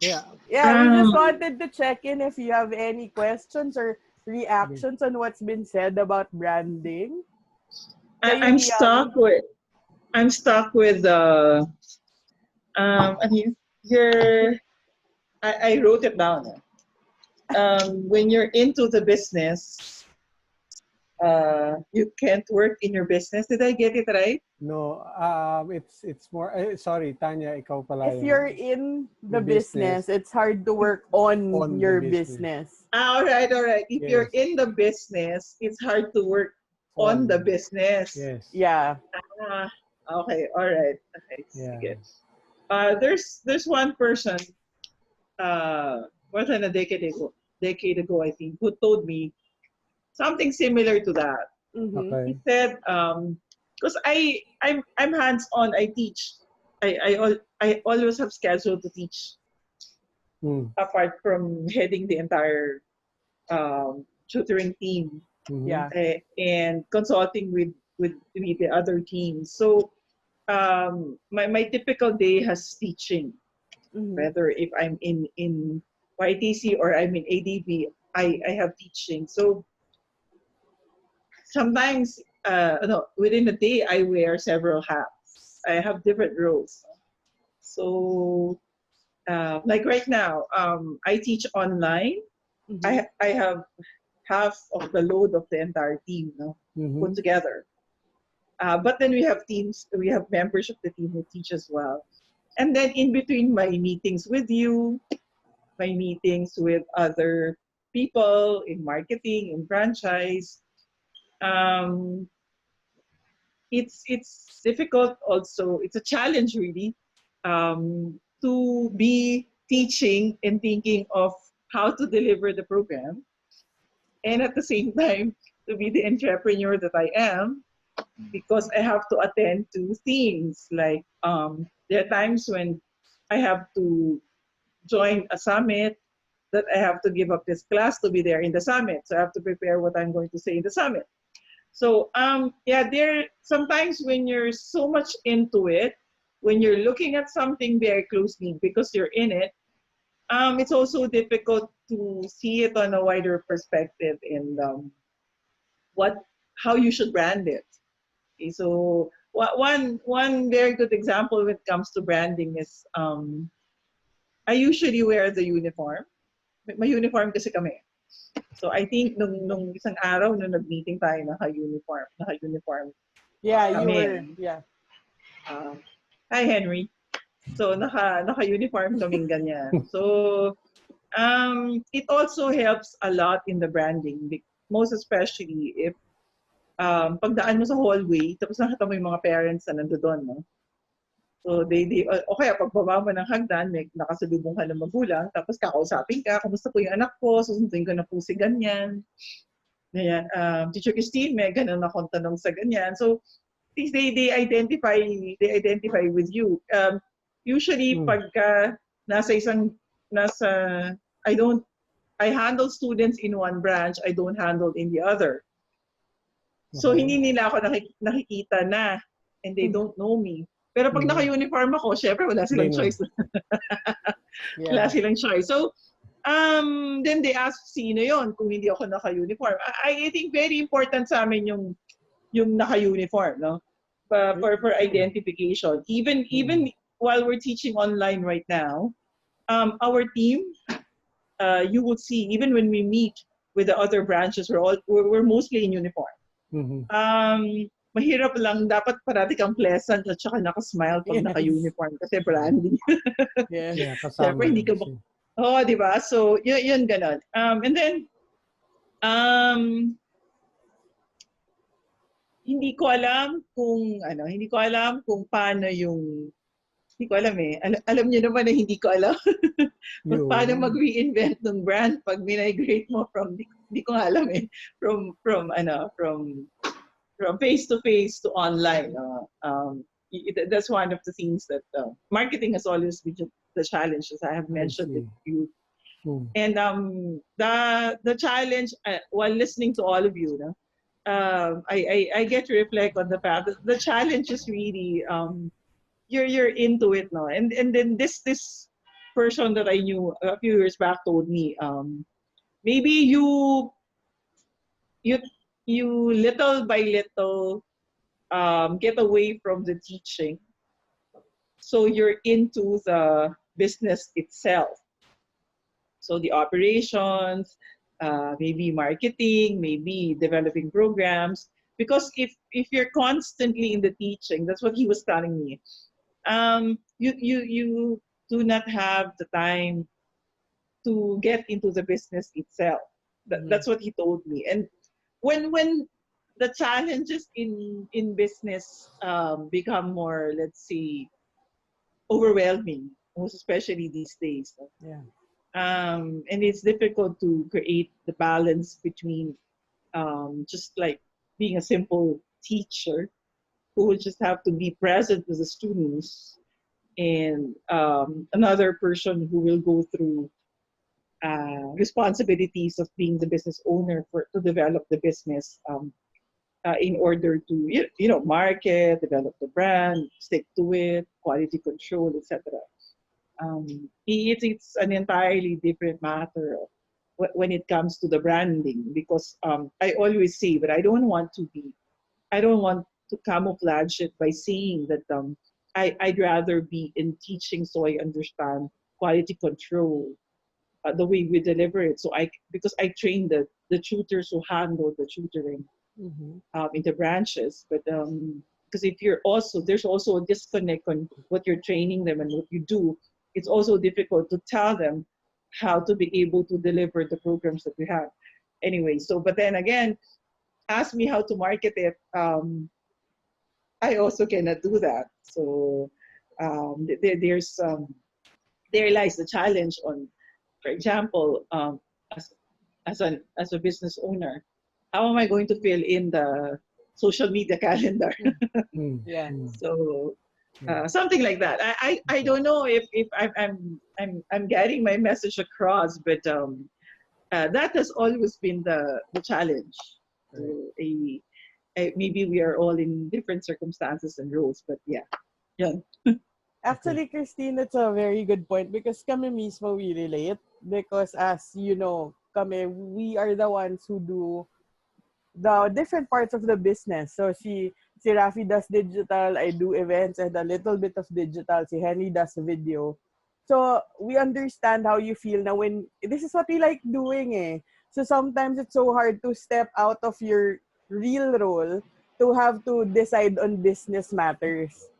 Yeah. Yeah, we just wanted to check in if you have any questions or reactions on what's been said about branding. I'm stuck with I mean, I wrote it down. When you're into the business, you can't work in your business. Did I get it right? No, it's more, sorry, Tanya, ikaw pala. If you're in the business, it's hard to work on your business. All right. If Yes. you're in the business, it's hard to work on the business. Yes. Yeah. Okay, all right. Okay, Yeah. sige. There's one person, more than a decade ago, I think, who told me something similar to that. Mm-hmm. Okay. He said, because I'm hands-on, I teach. I always have schedule to teach. Apart from heading the entire tutoring team, Yeah. and consulting with the other teams. So my typical day has teaching. Whether if I'm in YTC or I'm in ADB, I have teaching. So sometimes within a day I wear several hats. I have different roles. So like right now, I teach online. I have half of the load of the entire team put together. But then we have members of the team who teach as well. And then in between my meetings with you, my meetings with other people in marketing, in franchise, it's difficult also. It's a challenge really to be teaching and thinking of how to deliver the program, and at the same time to be the entrepreneur that I am, because I have to attend to things like there are times when I have to join a summit, that I have to give up this class to be there in the summit. So I have to prepare what I'm going to say in the summit. So yeah, there sometimes when you're so much into it, when you're looking at something very closely because you're in it, it's also difficult to see it on a wider perspective and what how you should brand it. Okay, so one very good example when it comes to branding is I usually wear the uniform. May uniform kasi kami. So I think nung isang araw nung nag-meeting tayo naka-uniform Yeah, you were. kami. Yeah. Hi Henry. So naka-uniform kaming ganyan. So it also helps a lot in the branding, most especially if pagdaan mo sa hallway, tapos nakita mo yung mga parents na nandoon, no? So, o kaya pagbaba mo ng hagdan, may nakasalubong ka ng magulang, tapos kakausapin ka, kamusta po yung anak ko, susunduin ko na po si ganyan. Ganyan, Teacher Christine, may ganun akong tanong sa ganyan. So, they identify with you. Usually, pagka I handle students in one branch, I don't handle in the other. So, hindi nila ako nakikita na, and they don't know me. Pero pag naka-uniform ako, syempre wala silang choice. Wala silang choice. So, then they ask, sino yon kung hindi ako naka-uniform. I think very important sa amin yung naka-uniform, no? For identification. Even while we're teaching online right now, our team, you will see, even when we meet with the other branches, we're mostly in uniform. Mahirap lang, dapat parati kang pleasant at saka nakasmile pag naka-uniform kasi branding. Siyempre, hindi ka di ba? So, yun ganon. And then, hindi ko alam kung paano yung, hindi ko alam eh. Alam niyo naman na hindi ko alam kung paano mag-reinvent ng brand pag migrate mo from, hindi ko alam eh, from face to face to online. That's one of the things that marketing has always been the challenge, as I have mentioned with you. And the challenge, while listening to all of you, I get to reflect on the fact that the challenge is really you're into it now. And then this person that I knew a few years back told me, maybe you little by little get away from the teaching, so you're into the business itself. So the operations, maybe marketing, maybe developing programs. Because if you're constantly in the teaching, that's what he was telling me. You do not have the time to get into the business itself. That's what he told me. And when the challenges in business become more, let's say, overwhelming, most especially these days. Yeah. And it's difficult to create the balance between just like being a simple teacher who will just have to be present with the students, and another person who will go through responsibilities of being the business owner to develop the business in order to market, develop the brand, stick to it, quality control, etc. It's an entirely different matter when it comes to the branding, because I always say, but I don't want to camouflage it by saying that I'd rather be in teaching so I understand quality control, the way we deliver it. So because I train the tutors who handle the tutoring in the branches, but because there's also a disconnect on what you're training them and what you do. It's also difficult to tell them how to be able to deliver the programs that we have. Anyway, but then again, ask me how to market it. I also cannot do that. So there lies the challenge on, for example, as a business owner, how am I going to fill in the social media calendar? Yeah. So Something like that. I don't know if I'm getting my message across, but that has always been the challenge. Right. Maybe we are all in different circumstances and roles, but yeah. Okay. Actually, Christine, that's a very good point because kami mismo we relate because as you know, kami, we are the ones who do the different parts of the business. So si Rafi does digital, I do events and a little bit of digital. Si Henry does video. So we understand how you feel now when this is what we like doing eh. So sometimes it's so hard to step out of your real role to have to decide on business matters.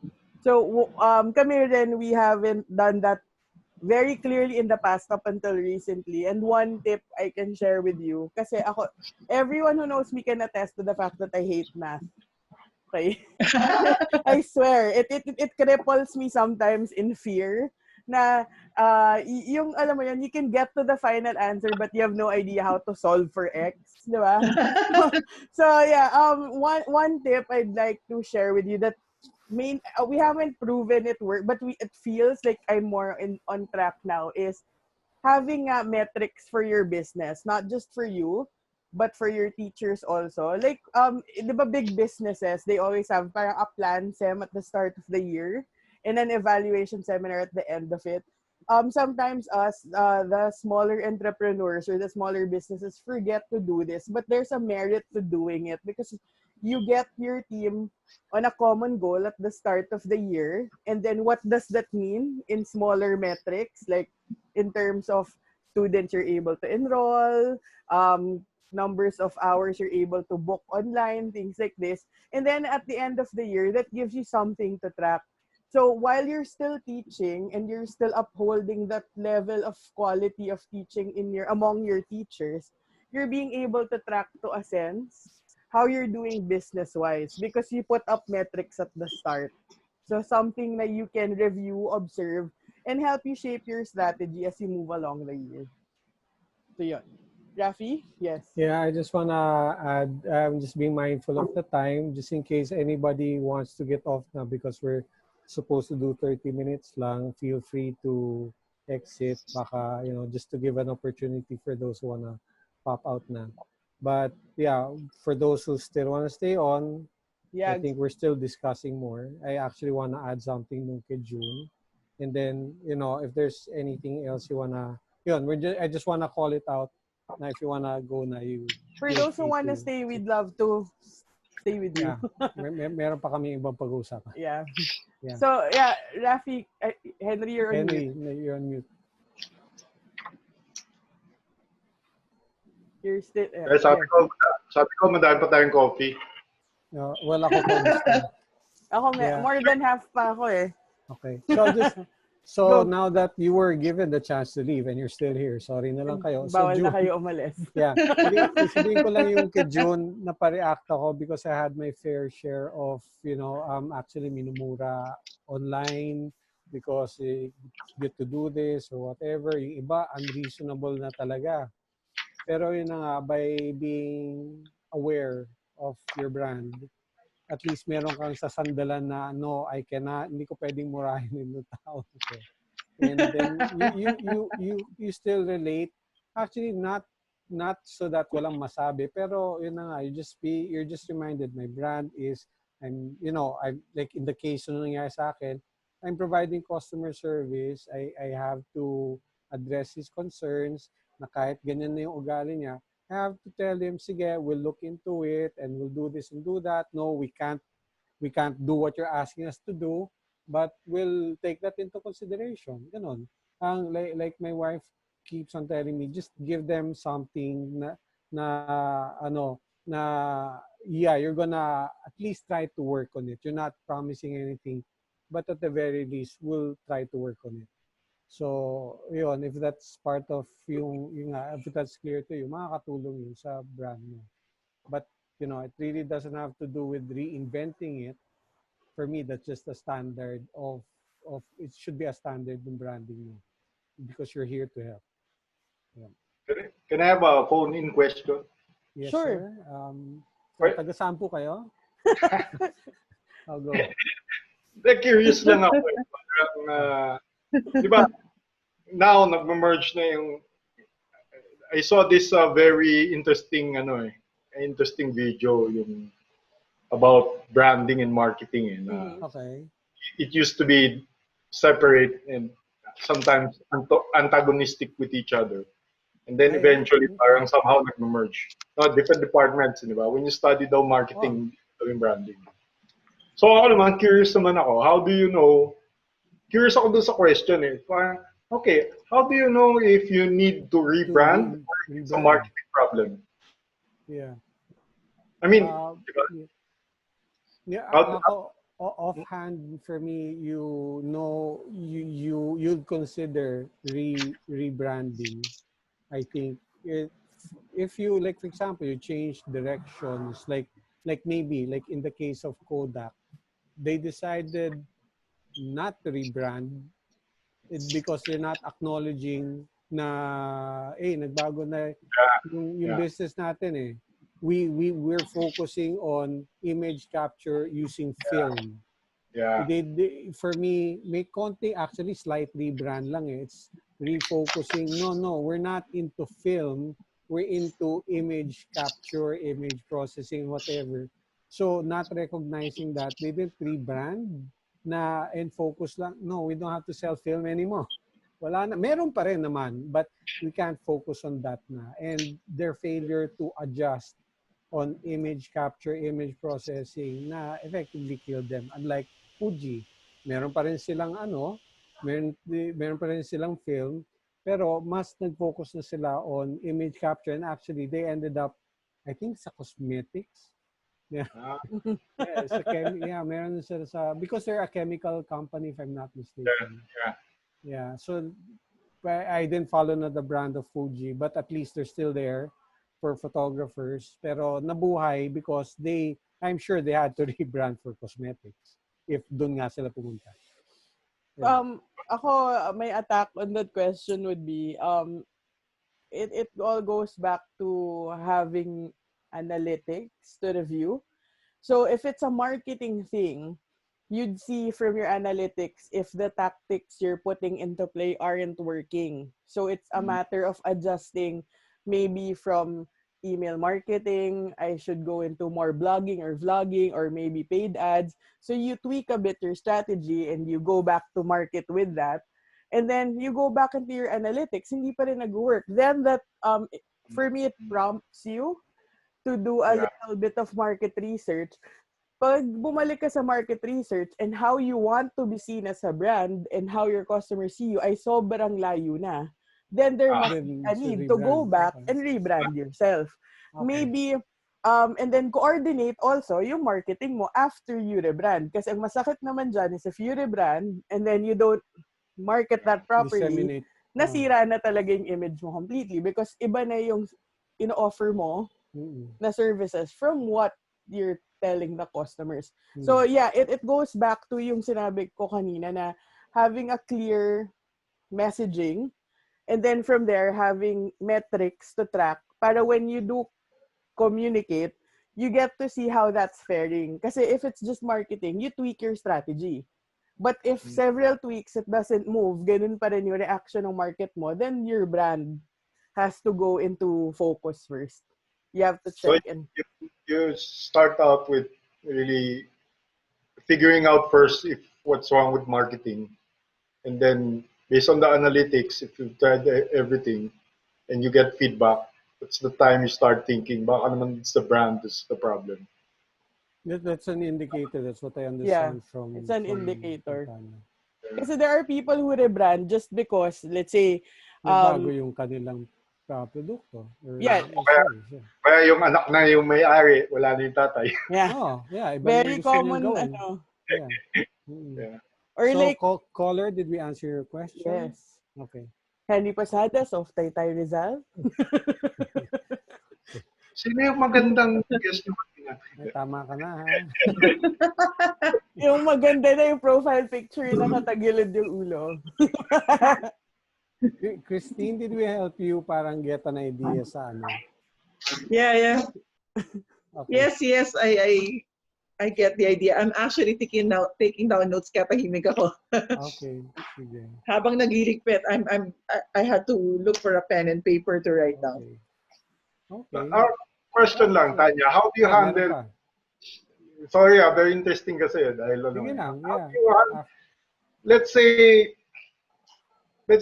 So kami rin, we haven't done that very clearly in the past up until recently. And one tip I can share with you, kasi ako, everyone who knows me can attest to the fact that I hate math. Okay? I swear, it cripples me sometimes in fear na yung alam mo yun, you can get to the final answer but you have no idea how to solve for X, di ba? So yeah, one tip I'd like to share with you that we haven't proven it work but it feels like I'm more on track now is having metrics for your business, not just for you, but for your teachers also. Like, di ba big businesses, they always have parang a plan sem at the start of the year and an evaluation seminar at the end of it. Sometimes us, the smaller entrepreneurs or the smaller businesses forget to do this, but there's a merit to doing it because you get your team on a common goal at the start of the year. And then what does that mean in smaller metrics? Like, in terms of students you're able to enroll, numbers of hours you're able to book online, things like this. And then at the end of the year, that gives you something to track. So while you're still teaching and you're still upholding that level of quality of teaching in your among your teachers, you're being able to track to a sense how you're doing business wise because you put up metrics at the start. So something that you can review, observe, and help you shape your strategy as you move along the year. So yun. Rafi? Yes. Yeah, I just wanna add. I'm just being mindful of the time, just in case anybody wants to get off now because we're supposed to do 30 minutes lang. Feel free to exit, baka just to give an opportunity for those who wanna pop out na. But yeah, for those who still wanna stay on, I Yeah. think we're still discussing more. I actually wanna add something nung kay June, and then if there's anything else you wanna, I just wanna call it out. Now, if you wanna go na, you For feel those who free wanna to. stay, we'd love to stay with you. Yeah, meron pa kami ibang pag-uusapan. Yeah. Yeah. So yeah, Rafi, Henry, you're on mute. Henry, you're on mute. You're still Kaya sabi ko madami pa tayong coffee. Well, ako pa gusto. Ako Yeah. more than half pa ako eh. Okay. So Go. now that you were given the chance to leave and you're still here, sorry na lang kayo. So Bawal na June, kayo umalis. yeah. Sabihin ko lang yung kay June na pa-react ako because I had my fair share of, actually minumura online because it's good to do this or whatever. Yung iba, unreasonable na talaga. Pero yun na nga, by being aware of your brand, at least meron kang sasandalan na, no, I cannot, hindi ko pwedeng murahin yung tao to. And then you still relate. Actually, not so that walang masabi, pero yun na nga, you're just reminded my brand is, I'm like in the case na nangyari sa akin, I'm providing customer service. I have to address his concerns na kahit ganyan na yung ugali niya, I have to tell him, sige, we'll look into it and we'll do this and do that. No, we can't do what you're asking us to do, but we'll take that into consideration. Ganon. Like my wife keeps on telling me, just give them something na yeah, you're gonna at least try to work on it. You're not promising anything, but at the very least, we'll try to work on it. So, yun, if that's part of if that's clear to you, makakatulong yun sa brand mo. But, it really doesn't have to do with reinventing it. For me, that's just a standard of it should be a standard in branding mo because you're here to help. Yeah. Can I have a phone-in question? Yes, Sure. sir. Right. Taga-saan po kayo? I'll go. Curious lang ako. Parang, di ba, now, nag-merge na yung, I saw this very interesting, interesting video yung about branding and marketing. And Okay. it used to be separate and sometimes antagonistic with each other. And then eventually, parang somehow nag-merge. No, different departments, di ba? When you study daw marketing, and branding. So ako naman, curious naman ako, how do you know, curious ako dun sa question eh. Parang, okay, how do you know if you need to rebrand or if it's a marketing problem? Yeah. I mean, diba? Yeah, How- ako, offhand for me, you'd consider rebranding. I think if you, like, for example, you change directions, like maybe like in the case of Kodak, they decided not to rebrand it because they're not acknowledging na nagbago na yung yeah. business natin eh. We're focusing on image capture using film. Yeah. For me, may konti, actually slight rebrand lang eh. It's refocusing. No, we're not into film. We're into image capture, image processing, whatever. So not recognizing that, they didn't rebrand na and focus lang. No, we don't have to sell film anymore. Wala na. Meron pa rin naman, but we can't focus on that na. And their failure to adjust on image capture, image processing na effectively killed them. Unlike Fuji, meron pa rin silang meron pa rin silang film, pero mas nag-focus na sila on image capture and actually they ended up, I think, sa cosmetics. Yeah. Meron sila because they're a chemical company if I'm not mistaken. Yeah. So I didn't follow na the brand of Fuji, but at least they're still there for photographers. Pero nabuhay because I'm sure they had to rebrand for cosmetics if doon nga sila pumunta. Yeah. Ako, my attack on that question would be, it all goes back to having analytics to review. So if it's a marketing thing, you'd see from your analytics if the tactics you're putting into play aren't working. So it's a matter of adjusting, maybe from email marketing, I should go into more blogging or vlogging or maybe paid ads. So you tweak a bit your strategy and you go back to market with that. And then you go back into your analytics, hindi pa rin nag-work. Then that, for me, it prompts you to do a little bit of market research. Pag bumalik ka sa market research and how you want to be seen as a brand and how your customers see you ay sobrang layo na, then there must be a need to go back and rebrand yourself. Maybe, and then coordinate also yung marketing mo after you rebrand. Kasi ang masakit naman dyan is if you rebrand and then you don't market that properly, nasira na talaga yung image mo completely because iba na yung ino-offer mo na services from what you're telling the customers. So yeah, it goes back to yung sinabi ko kanina na having a clear messaging and then from there having metrics to track para when you do communicate, you get to see how that's faring. Kasi if it's just marketing, you tweak your strategy. But if several tweaks, it doesn't move, ganun pa rin yung reaction ng market mo, then your brand has to go into focus first. You have to check. So you start out with really figuring out first if what's wrong with marketing. And then based on the analytics, if you've tried everything and you get feedback, it's the time you start thinking, baka naman it's the brand that's the problem. That's an indicator. That's what I understand from. It's an indicator. Kasi there are people who rebrand just because, let's say, nagbago yung kanilang produkto. Kaya yung anak na yung may-ari, wala na yung tatay. Yeah. Iba Very common, Yeah. Or so, like, caller, did we answer your question? Yes. Okay. Henry Posadas of Taytay Rizal. Sino yung magandang guest naman? Tama ka na, ha? Yung maganda na yung profile picture na nakatagilid yung ulo. Christine, did we help you parang get an idea sa ano? Yeah. Okay. Yes, I get the idea. I'm actually taking down notes kaya tahimik ako. Okay, sige. Habang nagliligpit, I had to look for a pen and paper to write down. Okay. Okay. Question lang, Tanya. How do you Meron handle... pa. Sorry, very interesting kasi dahil Sige lang, how yeah. do you handle... Let's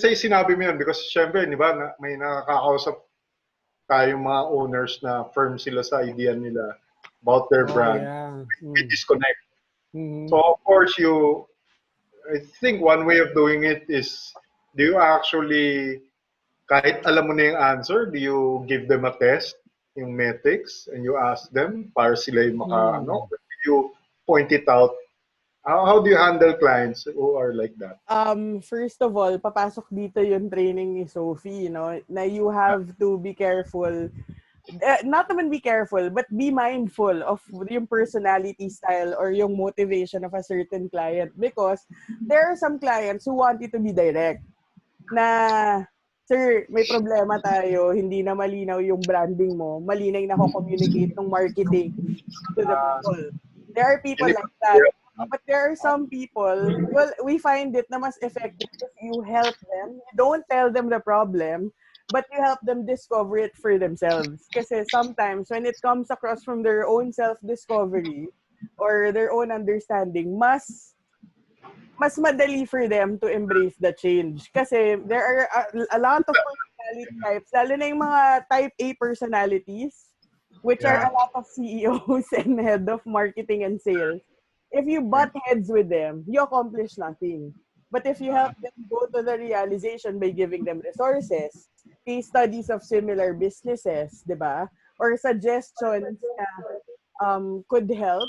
say sinabi mo yun because syempre, di ba, may nakakausap tayong mga owners na firm sila sa idea nila about their brand. Yeah. May disconnect. Mm-hmm. So, of course, I think one way of doing it is, do you actually, kahit alam mo na yung answer, do you give them a test, yung metrics, and you ask them para sila yung or do you point it out? How do you handle clients who are like that? First of all, papasok dito yung training ni Sophie, na you have to be careful. Not naman be careful, but be mindful of yung personality style or yung motivation of a certain client because there are some clients who want you to be direct. Na, sir, may problema tayo, hindi na malinaw yung branding mo, mali na yung nako-communicate ng marketing to the people. There are people like that. But there are some people, well, we find it na mas effective if you help them. You don't tell them the problem, but you help them discover it for themselves. Kasi sometimes, when it comes across from their own self-discovery or their own understanding, mas madali for them to embrace the change. Kasi there are a lot of personality types, lalo na yung mga type A personalities, which are a lot of CEOs and head of marketing and sales. If you butt heads with them, you accomplish nothing. But if you help them go to the realization by giving them resources, case studies of similar businesses, di ba? Or suggestions na could help,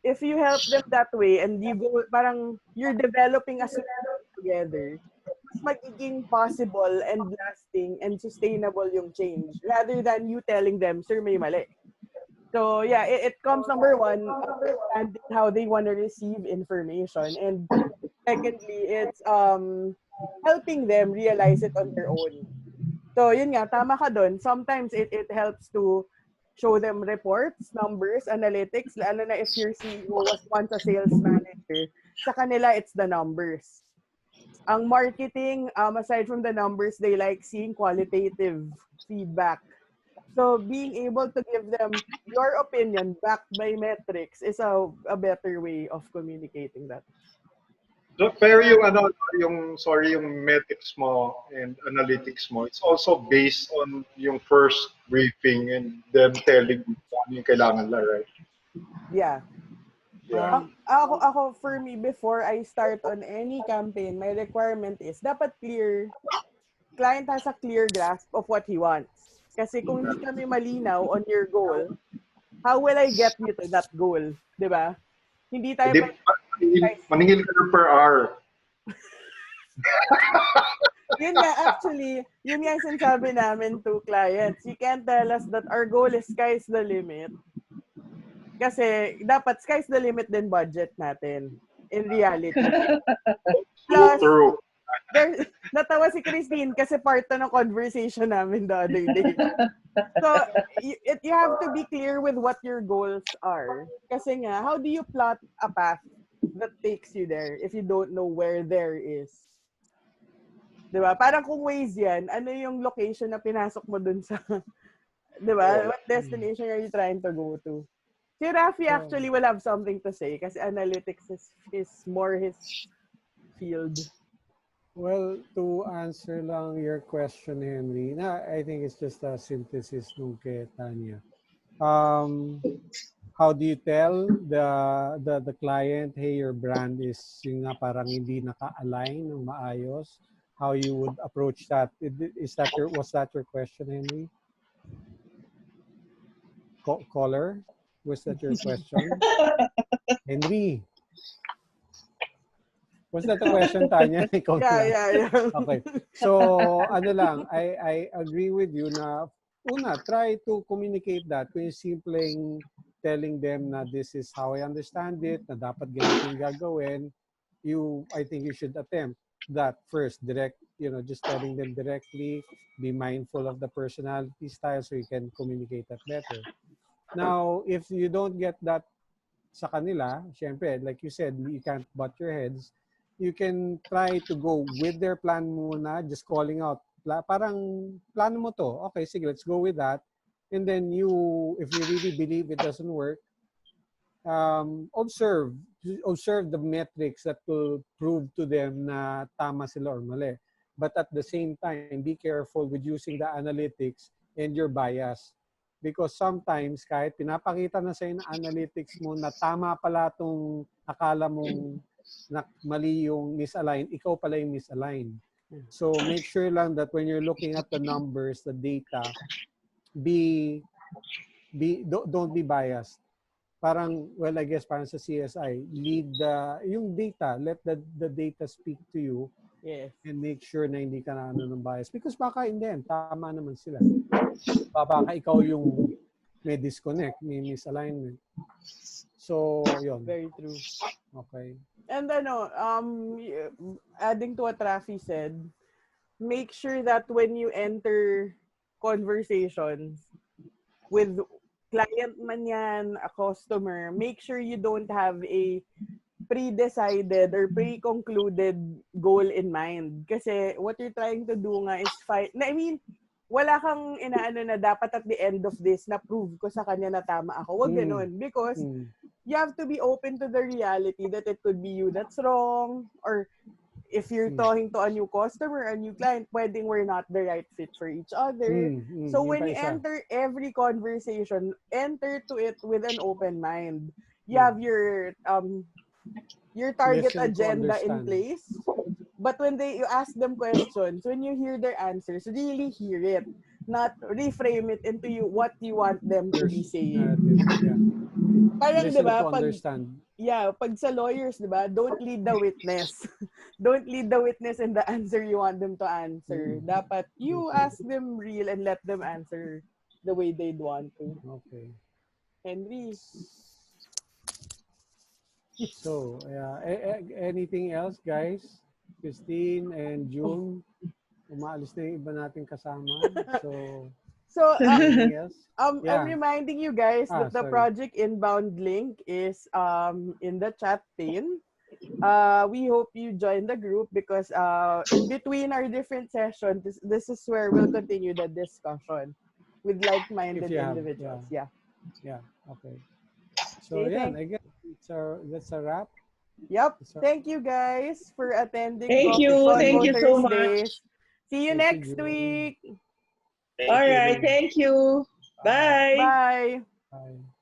if you help them that way and you go, parang you're developing a solution together, mas magiging possible and lasting and sustainable yung change rather than you telling them, sir, may mali. So yeah, it comes number one, understanding how they want to receive information, and secondly, it's helping them realize it on their own. So yun nga, tama ka dun. Sometimes it helps to show them reports, numbers, analytics, lalo na if your CEO was once a sales manager. Sa kanila, it's the numbers. Ang marketing, aside from the numbers, they like seeing qualitative feedback. So being able to give them your opinion backed by metrics is a better way of communicating that. So, pero yung metrics mo and analytics mo, it's also based on yung first briefing and them telling you ano yung kailangan nila, right? Yeah. Yeah. Ako, for me, before I start on any campaign, my requirement is dapat clear. Client has a clear grasp of what he wants. Kasi kung hindi kami malinaw on your goal, how will I get you to that goal? Diba? Hindi tayo maningil ka ng per hour. Yun nga, actually, yun nga yung sinasabi namin to clients. You can't tell us that our goal is sky's the limit. Kasi dapat sky's the limit din budget natin in reality. Plus, True. natawa si Christine kasi part to ng conversation namin the other day. So, you have to be clear with what your goals are. Kasi nga, how do you plot a path that takes you there if you don't know where there is? Diba? Parang kung Waze yan, ano yung location na pinasok mo dun sa, diba? What destination are you trying to go to? Si Rafi actually will have something to say kasi analytics is more his field. Well, to answer lang your question, Henry, I think it's just a synthesis nung kay Tanya. How do you tell the client, hey, your brand is yung nga parang hindi naka-align ng maayos? How you would approach that? Was that your question, Henry? Caller, was that your question? Henry, was that the question, Tanya? Yeah. Okay. So, ano lang, I agree with you na una, try to communicate that. Kung yung simpleng telling them na this is how I understand it, na dapat ganito yung gagawin, I think you should attempt that first, just telling them directly, be mindful of the personality style so you can communicate that better. Now, if you don't get that sa kanila, syempre, like you said, you can't butt your heads. You can try to go with their plan muna, just calling out. Parang, plano mo to. Okay, sige, let's go with that. And then if you really believe it doesn't work, observe the metrics that will prove to them na tama sila or mali. But at the same time, be careful with using the analytics and your bias. Because sometimes, kahit pinapakita na sa'yo ng analytics mo na tama pala itong akala mong na mali yung misalign, ikaw pala yung misalign. So make sure lang that when you're looking at the numbers, the data, don't be biased. Parang, well, I guess parang sa CSI, yung data, let the data speak to you. Yes. And make sure na hindi ka na ng bias. Because baka in the end, tama naman sila. Baka ikaw yung may disconnect, may misalignment. So, yun. Very true. Okay. And adding to what Rafi said, make sure that when you enter conversations with client man yan, a customer, make sure you don't have a pre-decided or pre-concluded goal in mind. Kasi what you're trying to do nga is wala kang inaano na dapat at the end of this na prove ko sa kanya na tama ako. Wag ganun. Because you have to be open to the reality that it could be you that's wrong, or if you're talking to a new customer, a new client, pwedeng we're not the right fit for each other. So when you enter every conversation, enter to it with an open mind. You have your target Listen to agenda in understand. place. But when you ask them questions, when you hear their answers, really hear it. Not reframe it into what you want them to be saying. Yeah. Parang, di Listen ba, to understand. pag sa lawyers, di ba, don't lead the witness. Don't lead the witness in the answer you want them to answer. Dapat you ask them real and let them answer the way they'd want to. Okay. Henry. So, anything else, guys? Christine and June, umaalis na yung iba nating kasama. So, anything else? I'm Yeah. reminding you guys that the sorry. Project Inbound link is in the chat pane. We hope you join the group because in between our different sessions, this is where we'll continue the discussion with like-minded individuals. Yeah. Okay. So, Okay, I guess that's a wrap. Yep. Thank you guys for attending Thank Coffee you. Convo Thank you so Thursdays. much. See you Thank you, next June. week. All right. Thank you. Bye. Bye. Bye.